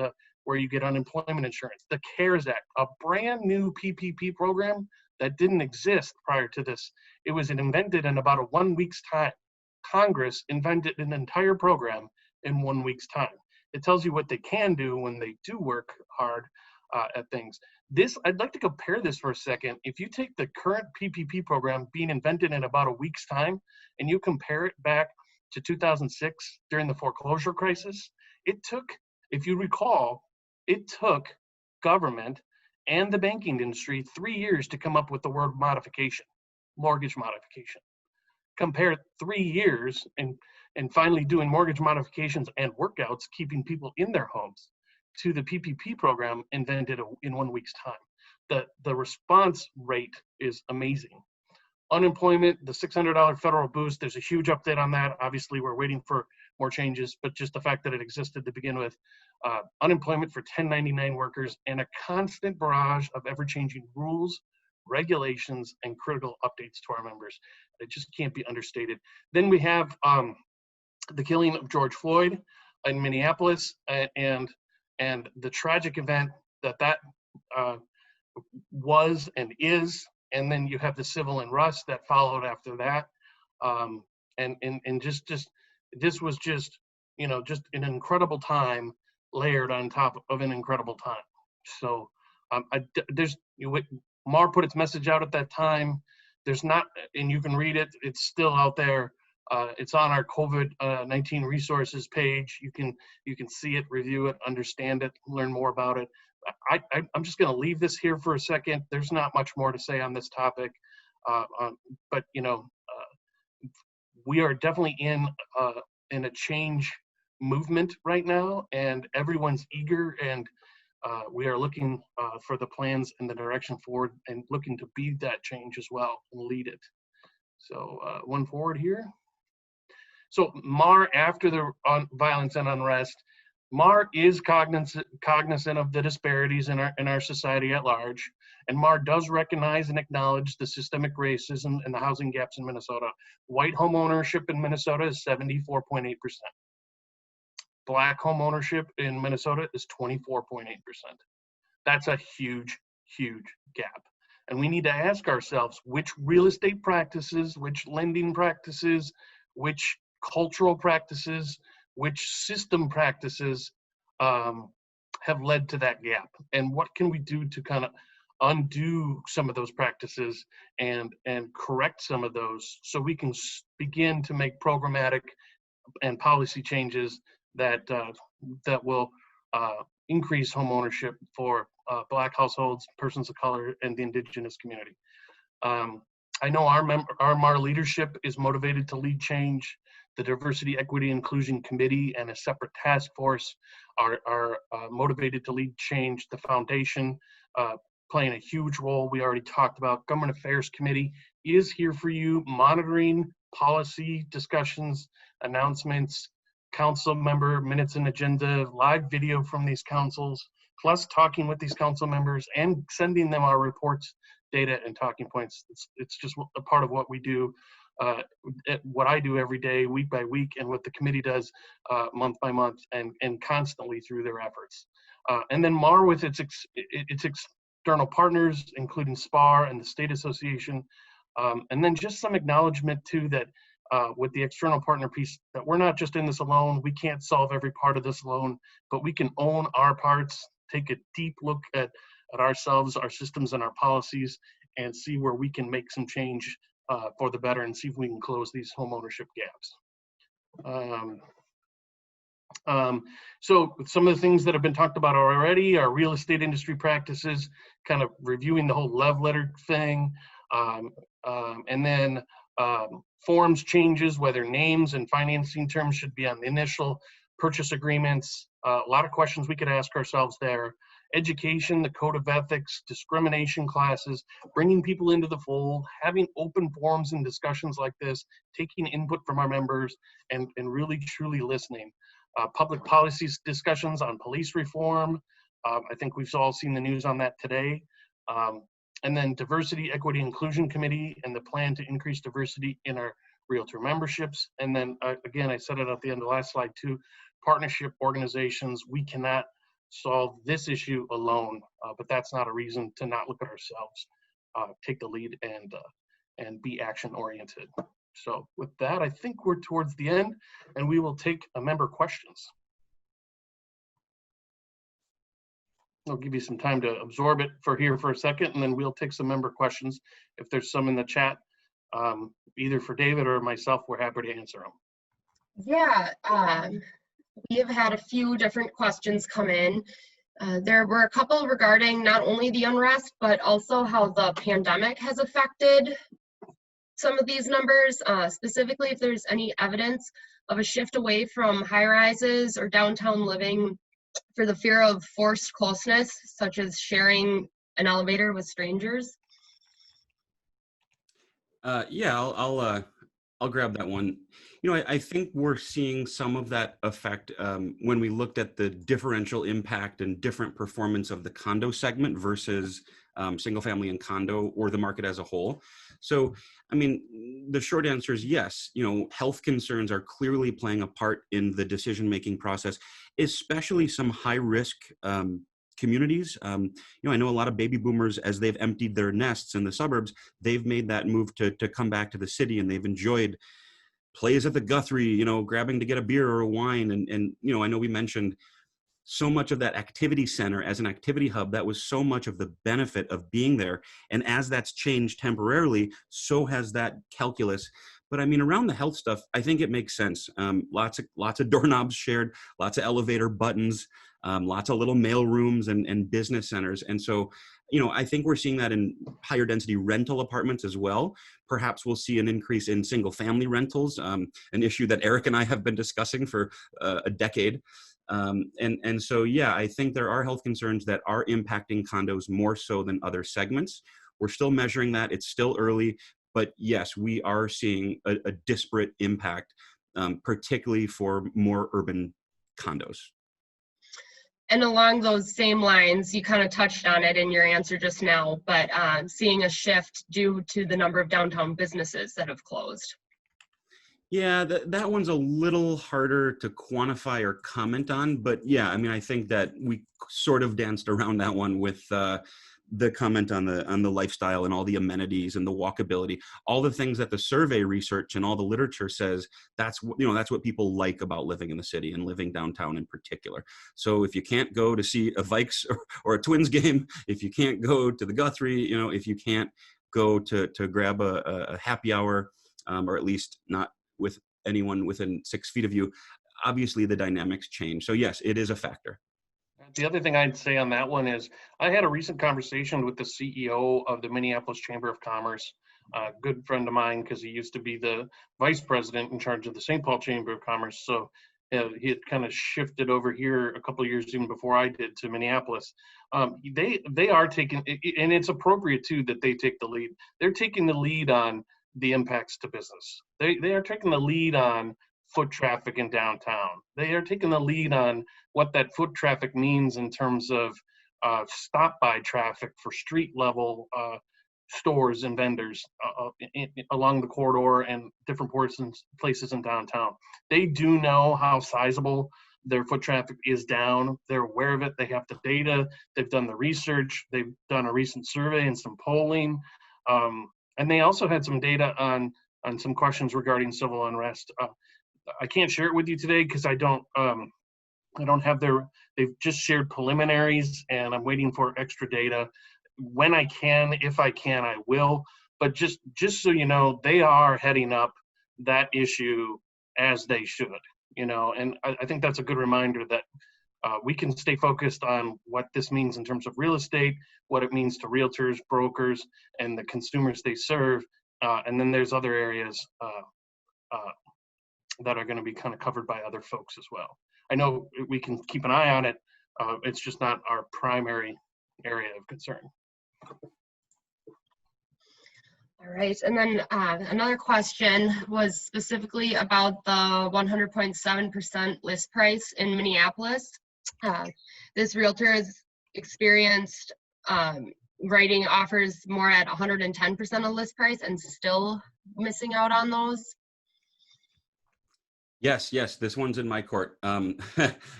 where you get unemployment insurance. The CARES Act, a brand new PPP program that didn't exist prior to this. It was invented in about a 1 week's time. Congress invented an entire program in 1 week's time. It tells you what they can do when they do work hard at things. I'd like to compare this for a second. If you take the current PPP program being invented in about a week's time and you compare it back to 2006 during the foreclosure crisis, it took, if you recall, it took government and the banking industry 3 years to come up with the word modification, mortgage modification. Compare 3 years and finally doing mortgage modifications and workouts, keeping people in their homes, to the PPP program invented in 1 week's time. The response rate is amazing. Unemployment, the $600 federal boost, there's a huge update on that. Obviously, we're waiting for more changes, but just the fact that it existed to begin with. Unemployment for 1099 workers, and a constant barrage of ever-changing rules, regulations, and critical updates to our members. It just can't be understated. Then we have the killing of George Floyd in Minneapolis, and the tragic event that was and is. And then you have the civil unrest that followed after that. And just this was just, just an incredible time layered on top of an incredible time. So Mar put its message out at that time. There's not, and you can read it, it's still out there. It's on our COVID-19 resources page. You can see it, review it, understand it, learn more about it. I'm just going to leave this here for a second. There's not much more to say on this topic, but we are definitely in a change movement right now, and everyone's eager, and we are looking for the plans and the direction forward, and looking to be that change as well and lead it. So one forward here. So MAR, after the violence and unrest, MAR is cognizant of the disparities in our society at large, and MAR does recognize and acknowledge the systemic racism and the housing gaps in Minnesota. White home ownership in Minnesota is 74.8%. Black home ownership in Minnesota is 24.8%. That's a huge, huge gap. And we need to ask ourselves which real estate practices, which lending practices, which cultural practices, which system practices have led to that gap, and what can we do to kind of undo some of those practices and correct some of those, so we can begin to make programmatic and policy changes that will increase home ownership for Black households, persons of color, and the Indigenous community. I know our MAR leadership is motivated to lead change. The Diversity, Equity, Inclusion Committee and a separate task force are motivated to lead change. The foundation playing a huge role. We already talked about. Government Affairs Committee is here for you, monitoring policy discussions, announcements, council member minutes and agenda, live video from these councils, plus talking with these council members and sending them our reports, data, and talking points. It's just a part of what we do. What I do every day, week by week, and what the committee does month by month, and constantly through their efforts. And then MAR with its external partners, including SPAR and the State Association. And then just some acknowledgement too that with the external partner piece, that we're not just in this alone. We can't solve every part of this alone, but we can own our parts, take a deep look at ourselves, our systems, and our policies, and see where we can make some change for the better, and see if we can close these home ownership gaps. So some of the things that have been talked about already are real estate industry practices, kind of reviewing the whole love letter thing, and then forms changes, whether names and financing terms should be on the initial purchase agreements. A lot of questions we could ask ourselves there. education, the code of ethics, discrimination classes, bringing people into the fold, having open forums and discussions like this, taking input from our members, and really truly listening. Public policies discussions on police reform. I think we've all seen the news on that today. And then Diversity, Equity, Inclusion Committee and the plan to increase diversity in our Realtor memberships. And then again, I said it at the end of the last slide too, partnership organizations. We cannot solve this issue alone, but that's not a reason to not look at ourselves, take the lead and be action oriented. So with that, I think we're towards the end and we will take member questions. I'll give you some time to absorb it for a second, and then we'll take some member questions. If there's some in the chat, either for David or myself, we're happy to answer them.
Yeah, we have had a few different questions come in. There were a couple regarding not only the unrest, but also how the pandemic has affected some of these numbers, specifically if there's any evidence of a shift away from high rises or downtown living for the fear of forced closeness, such as sharing an elevator with strangers.
Yeah, I'll grab that one. You know, I think we're seeing some of that effect when we looked at the differential impact and different performance of the condo segment versus single family and condo or the market as a whole. So, I mean, the short answer is yes, you know, health concerns are clearly playing a part in the decision-making process, especially some high-risk communities. You know, I know a lot of baby boomers, as they've emptied their nests in the suburbs, they've made that move to come back to the city, and they've enjoyed plays at the Guthrie, you know, grabbing to get a beer or a wine. And you know, I know we mentioned so much of that activity center as an activity hub. That was so much of the benefit of being there. And as that's changed temporarily, so has that calculus. But I mean, around the health stuff, I think it makes sense. Lots of doorknobs shared, lots of elevator buttons, lots of little mail rooms and business centers. And so, you know, I think we're seeing that in higher density rental apartments as well. Perhaps we'll see an increase in single family rentals, an issue that Eric and I have been discussing for a decade. And so, yeah, I think there are health concerns that are impacting condos more so than other segments. We're still measuring that. It's still early, but yes, we are seeing a disparate impact, particularly for more urban condos.
And along those same lines, you kind of touched on it in your answer just now, but seeing a shift due to the number of downtown businesses that have closed.
Yeah, that one's a little harder to quantify or comment on, but yeah, I mean, I think that we sort of danced around that one with the comment on the lifestyle and all the amenities and the walkability, all the things that the survey research and all the literature says. That's what people like about living in the city and living downtown in particular. So if you can't go to see a Vikes or a Twins game, if you can't go to the Guthrie, you know, if you can't go to grab a happy hour, or at least not with anyone within 6 feet of you, obviously the dynamics change. So yes, it is a factor.
The other thing I'd say on that one is I had a recent conversation with the CEO of the Minneapolis Chamber of Commerce, a good friend of mine because he used to be the vice president in charge of the St. Paul Chamber of Commerce. So he had kind of shifted over here a couple of years even before I did to Minneapolis. They are taking, and it's appropriate too that they take the lead. They're taking the lead on the impacts to business. They are taking the lead on foot traffic in downtown. They are taking the lead on what that foot traffic means in terms of stop-by traffic for street level stores and vendors along the corridor and different places in downtown. They do know how sizable their foot traffic is down. They're aware of it. They have the data. They've done the research. They've done a recent survey and some polling. And they also had some data on some questions regarding civil unrest. I can't share it with you today because I don't have they've just shared preliminaries and I'm waiting for extra data. When I can, if I can, I will. But just so you know, they are heading up that issue as they should, you know, and I think that's a good reminder that we can stay focused on what this means in terms of real estate, what it means to realtors, brokers, and the consumers they serve. And then there's other areas that are going to be kind of covered by other folks as well. I know we can keep an eye on it, It's just not our primary area of concern.
All right, and then another question was specifically about the 100.7% list price in Minneapolis. This realtor has experienced writing offers more at 110% of list price and still missing out on those.
Yes, this one's in my court.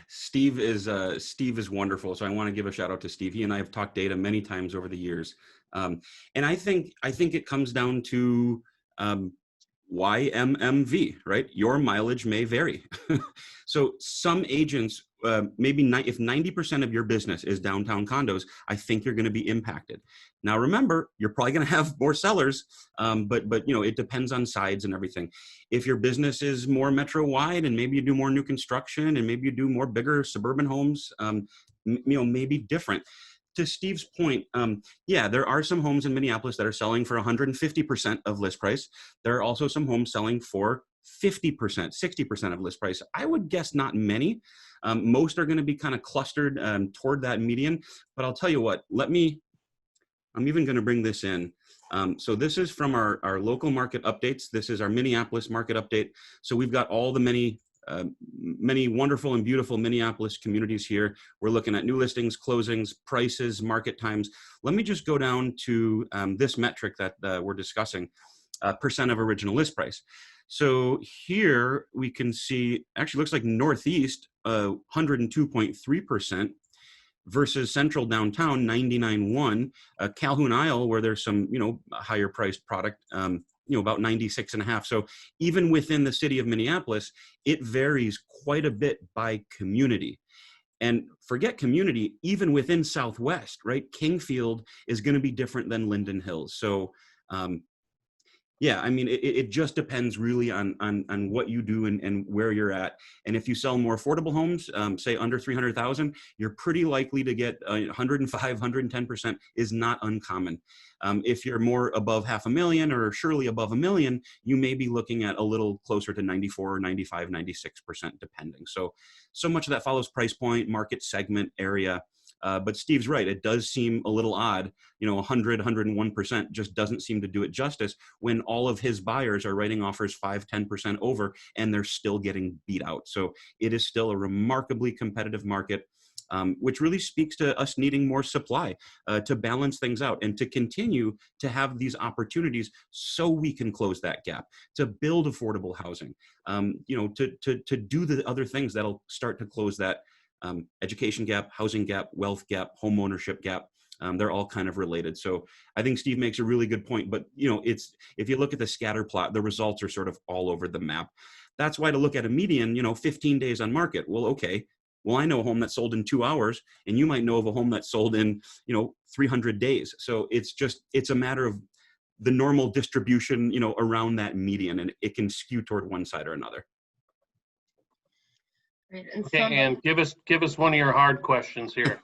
Steve is wonderful, so I want to give a shout out to Steve. He and I have talked data many times over the years, and I think it comes down to YMMV, right? Your mileage may vary. So some agents, maybe if 90% of your business is downtown condos, I think you're going to be impacted. Now, remember, you're probably going to have more sellers, but it depends on sides and everything. If your business is more metro wide and maybe you do more new construction and maybe you do more bigger suburban homes, maybe different. To Steve's point, yeah, there are some homes in Minneapolis that are selling for 150% of list price. There are also some homes selling for 50%, 60% of list price. I would guess not many. Most are going to be kind of clustered toward that median. But I'll tell you what, I'm even going to bring this in. So this is from our local market updates. This is our Minneapolis market update. So we've got all the many wonderful and beautiful Minneapolis communities here. We're looking at new listings, closings, prices, market times. Let me just go down to this metric that we're discussing, percent of original list price. So here we can see, actually looks like Northeast, 102.3%. versus Central Downtown, 99.1, Calhoun Isle, where there's some, higher priced product, about 96.5. So even within the city of Minneapolis, it varies quite a bit by community. And forget community, even within Southwest, right? Kingfield is going to be different than Linden Hills. So, yeah, I mean, it just depends really on what you do and where you're at. And if you sell more affordable homes, say under 300,000, you're pretty likely to get 105, 110% is not uncommon. If you're more above 500,000 or surely above $1 million, you may be looking at a little closer to 94, 95, 96% depending. So much of that follows price point, market segment, area. But Steve's right. It does seem a little odd, 100, 101% just doesn't seem to do it justice when all of his buyers are writing offers 5, 10% over and they're still getting beat out. So it is still a remarkably competitive market, which really speaks to us needing more supply to balance things out and to continue to have these opportunities so we can close that gap, to build affordable housing, to do the other things that'll start to close that education gap, housing gap, wealth gap, home ownership gap. They're all kind of related. So I think Steve makes a really good point, but if you look at the scatter plot, the results are sort of all over the map. That's why to look at a median, 15 days on market. Well, okay. Well, I know a home that sold in 2 hours and you might know of a home that sold in, 300 days. So it's a matter of the normal distribution, around that median, and it can skew toward one side or another.
Right, and
okay, and give us one of your hard questions here.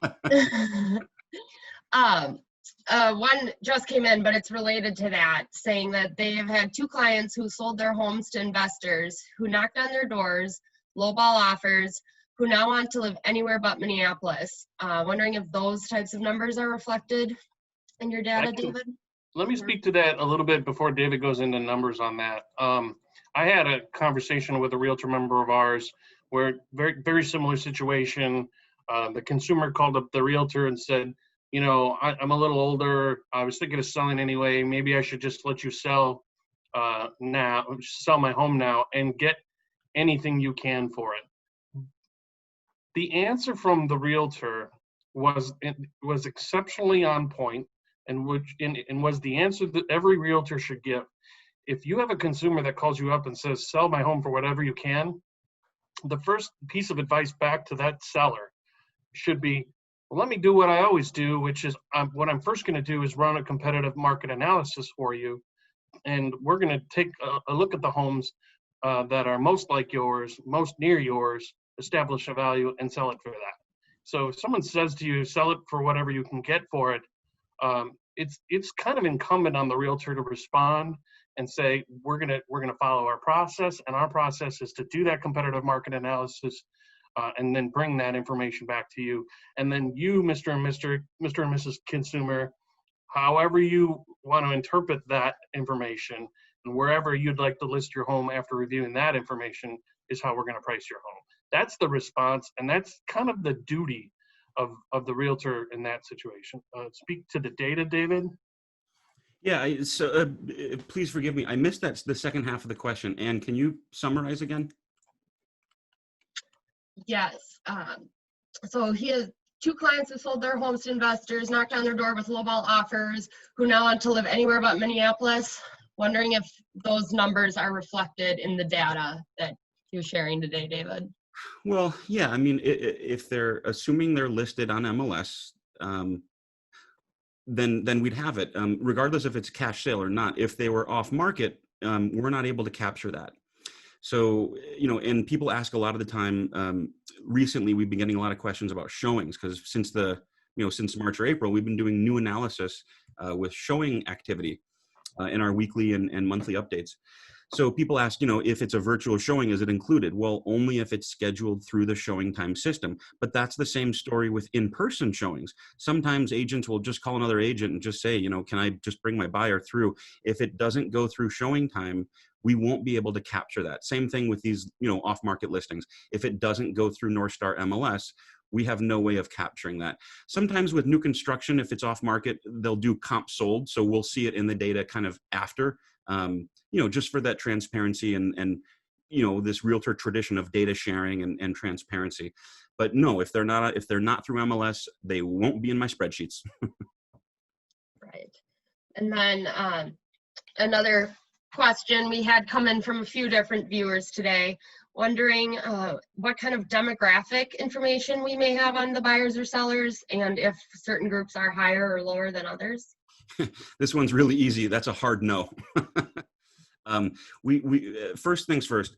One just came in, but it's related to that, saying that they have had 2 clients who sold their homes to investors who knocked on their doors, lowball offers, who now want to live anywhere but Minneapolis. Wondering if those types of numbers are reflected in your data, David?
Let me speak to that a little bit before David goes into numbers on that. I had a conversation with a realtor member of ours where very, very similar situation. The consumer called up the realtor and said, I'm a little older. I was thinking of selling anyway. Maybe I should just let you sell my home now and get anything you can for it. The answer from the realtor was exceptionally on point and was the answer that every realtor should give. If you have a consumer that calls you up and says, sell my home for whatever you can, the first piece of advice back to that seller should be, well, let me do what I always do, which is what I'm first going to do is run a competitive market analysis for you. And we're going to take a look at the homes that are most like yours, most near yours, establish a value and sell it for that. So if someone says to you, sell it for whatever you can get for it, it's kind of incumbent on the realtor to respond and say, we're gonna follow our process, and our process is to do that competitive market analysis, and then bring that information back to you. And then you, Mr. and Mrs. Consumer, however you want to interpret that information and wherever you'd like to list your home after reviewing that information is how we're going to price your home. That's the response, and that's kind of the duty of the realtor in that situation. Speak to the data, David.
Yeah, please forgive me. I missed the second half of the question. Anne, can you summarize again?
Yes. So he has 2 clients who sold their homes to investors, knocked on their door with lowball offers, who now want to live anywhere but Minneapolis. Wondering if those numbers are reflected in the data that you're sharing today, David.
Well, yeah, I mean, if they're assuming they're listed on MLS, then we'd have it, regardless if it's cash sale or not. If they were off market, we're not able to capture that. So, and people ask a lot of the time, recently we've been getting a lot of questions about showings, because since March or April, we've been doing new analysis with showing activity in our weekly and monthly updates. So people ask, if it's a virtual showing, is it included? Well, only if it's scheduled through the showing time system. But that's the same story with in-person showings. Sometimes agents will just call another agent and just say, can I just bring my buyer through? If it doesn't go through showing time, we won't be able to capture that. Same thing with these, off-market listings. If it doesn't go through North Star MLS, we have no way of capturing that. Sometimes with new construction, if it's off market, they'll do comp sold. So we'll see it in the data kind of after, just for that transparency and this realtor tradition of data sharing and transparency. But no, if they're not through MLS, they won't be in my spreadsheets.
Right. And then another question we had come in from a few different viewers today, wondering what kind of demographic information we may have on the buyers or sellers, and if certain groups are higher or lower than others.
This one's really easy. That's a hard no. First things first,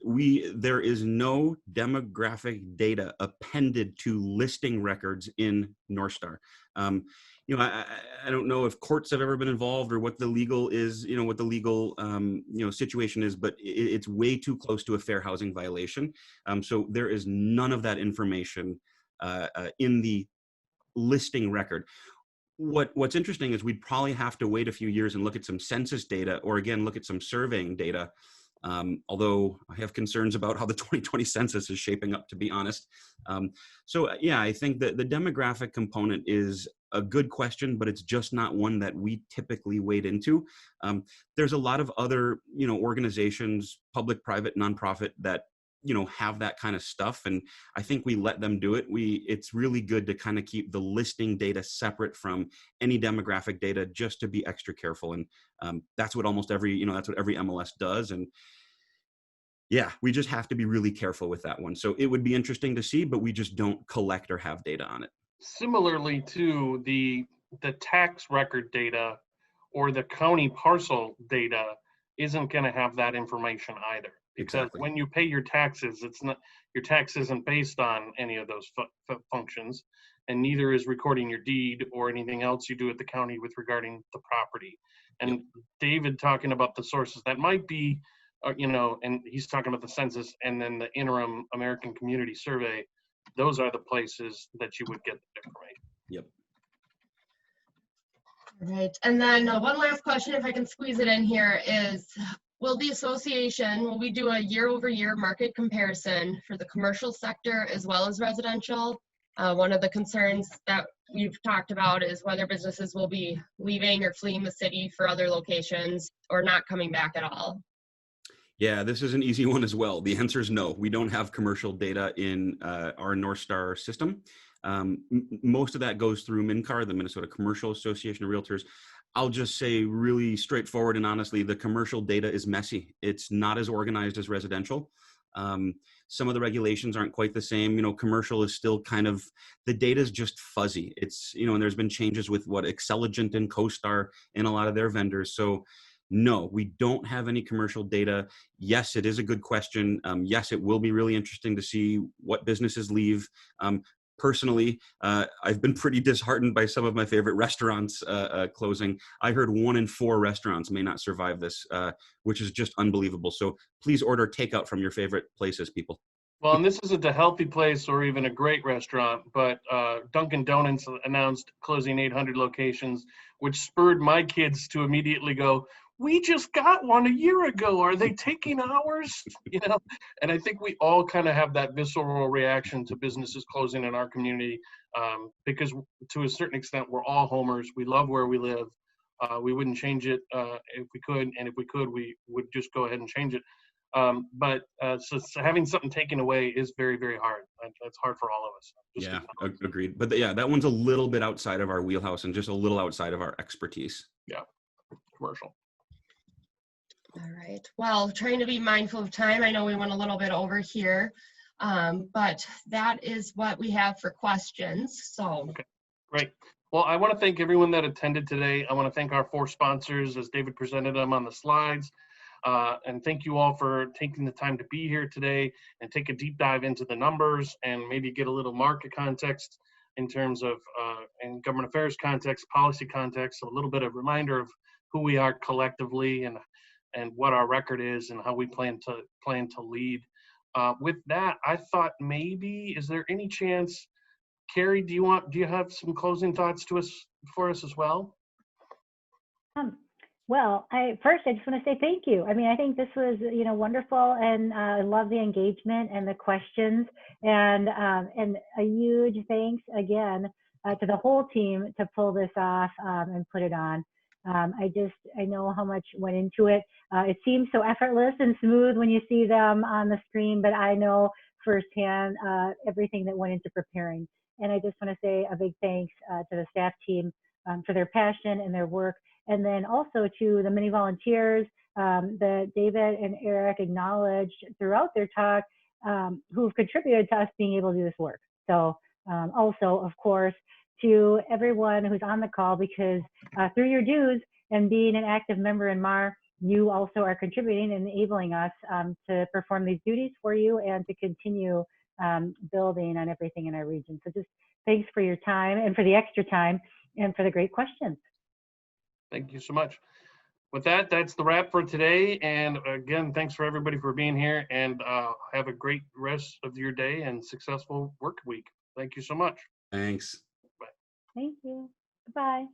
there is no demographic data appended to listing records in North Star. I don't know if courts have ever been involved or what the legal is, what the legal, situation is, but it's way too close to a fair housing violation. So there is none of that information in the listing record. What's interesting is we'd probably have to wait a few years and look at some census data, or again, look at some surveying data. Although I have concerns about how the 2020 census is shaping up, to be honest. So yeah, I think that the demographic component is a good question, but it's just not one that we typically wade into. There's a lot of other, organizations, public, private, nonprofit, that have that kind of stuff, and I think we let them do it. It's really good to kind of keep the listing data separate from any demographic data, just to be extra careful. And that's what almost every that's what every MLS does. And yeah, we just have to be really careful with that one. So it would be interesting to see, but we just don't collect or have data on it.
Similarly to the tax record data or the county parcel data isn't going to have that information either. Because
exactly.
When you pay your taxes, your tax isn't based on any of those functions, and neither is recording your deed or anything else you do at the county with regarding the property. And yep. David talking about the sources that might be, and he's talking about the census and then the interim American Community Survey. Those are the places that you would get the information.
Yep.
All right. And then one last question, if I can squeeze it in here, is will we do a year-over-year market comparison for the commercial sector as well as residential? One of the concerns that we've talked about is whether businesses will be leaving or fleeing the city for other locations or not coming back at all.
Yeah, this is an easy one as well. The answer is no. We don't have commercial data in our North Star system. Most of that goes through MNCAR, the Minnesota Commercial Association of Realtors. I'll just say really straightforward and honestly, the commercial data is messy. It's not as organized as residential. Some of the regulations aren't quite the same. Commercial is still kind of, the data is just fuzzy. It's, and there's been changes with Xceligent and CoStar and a lot of their vendors. So no, we don't have any commercial data. Yes, it is a good question. Yes, it will be really interesting to see what businesses leave. Personally, I've been pretty disheartened by some of my favorite restaurants closing. I heard 1 in 4 restaurants may not survive this, which is just unbelievable. So please order takeout from your favorite places, people.
Well, and this isn't a healthy place or even a great restaurant, but Dunkin' Donuts announced closing 800 locations, which spurred my kids to immediately go, "We just got one a year ago. Are they taking ours?" You know, and I think we all kind of have that visceral reaction to businesses closing in our community, because to a certain extent, we're all homers. We love where we live. We wouldn't change it if we could, and if we could, we would just go ahead and change it. So having something taken away is very, very hard. It's hard for all of us. Just
Yeah, agreed. But yeah, that one's a little bit outside of our wheelhouse and just a little outside of our expertise.
yeah, commercial.
All right. Well, trying to be mindful of time. I know we went a little bit over here, but that is what we have for questions. So.
Okay, great. Well, I want to thank everyone that attended today. I want to thank our 4 sponsors as David presented them on the slides. And thank you all for taking the time to be here today and take a deep dive into the numbers and maybe get a little market context in terms of in government affairs context, policy context, so a little bit of reminder of who we are collectively and what our record is and how we plan to lead. With that, I thought maybe, is there any chance, Carrie, do you have some closing thoughts for us as well?
Well, first, I just want to say thank you. I mean, I think this was, wonderful, and I love the engagement and the questions, and a huge thanks again to the whole team to pull this off and put it on. I know how much went into it. It seems so effortless and smooth when you see them on the screen, but I know firsthand everything that went into preparing. And I just want to say a big thanks to the staff team for their passion and their work. And then also to the many volunteers that David and Eric acknowledged throughout their talk, who've contributed to us being able to do this work. So also, of course, to everyone who's on the call, because through your dues and being an active member in MAR, you also are contributing and enabling us to perform these duties for you and to continue building on everything in our region. So just thanks for your time and for the extra time and for the great questions.
Thank you so much. With that, that's the wrap for today. And again, thanks for everybody for being here, and have a great rest of your day and successful work week. Thank you so much.
Thanks.
Thank you. Bye.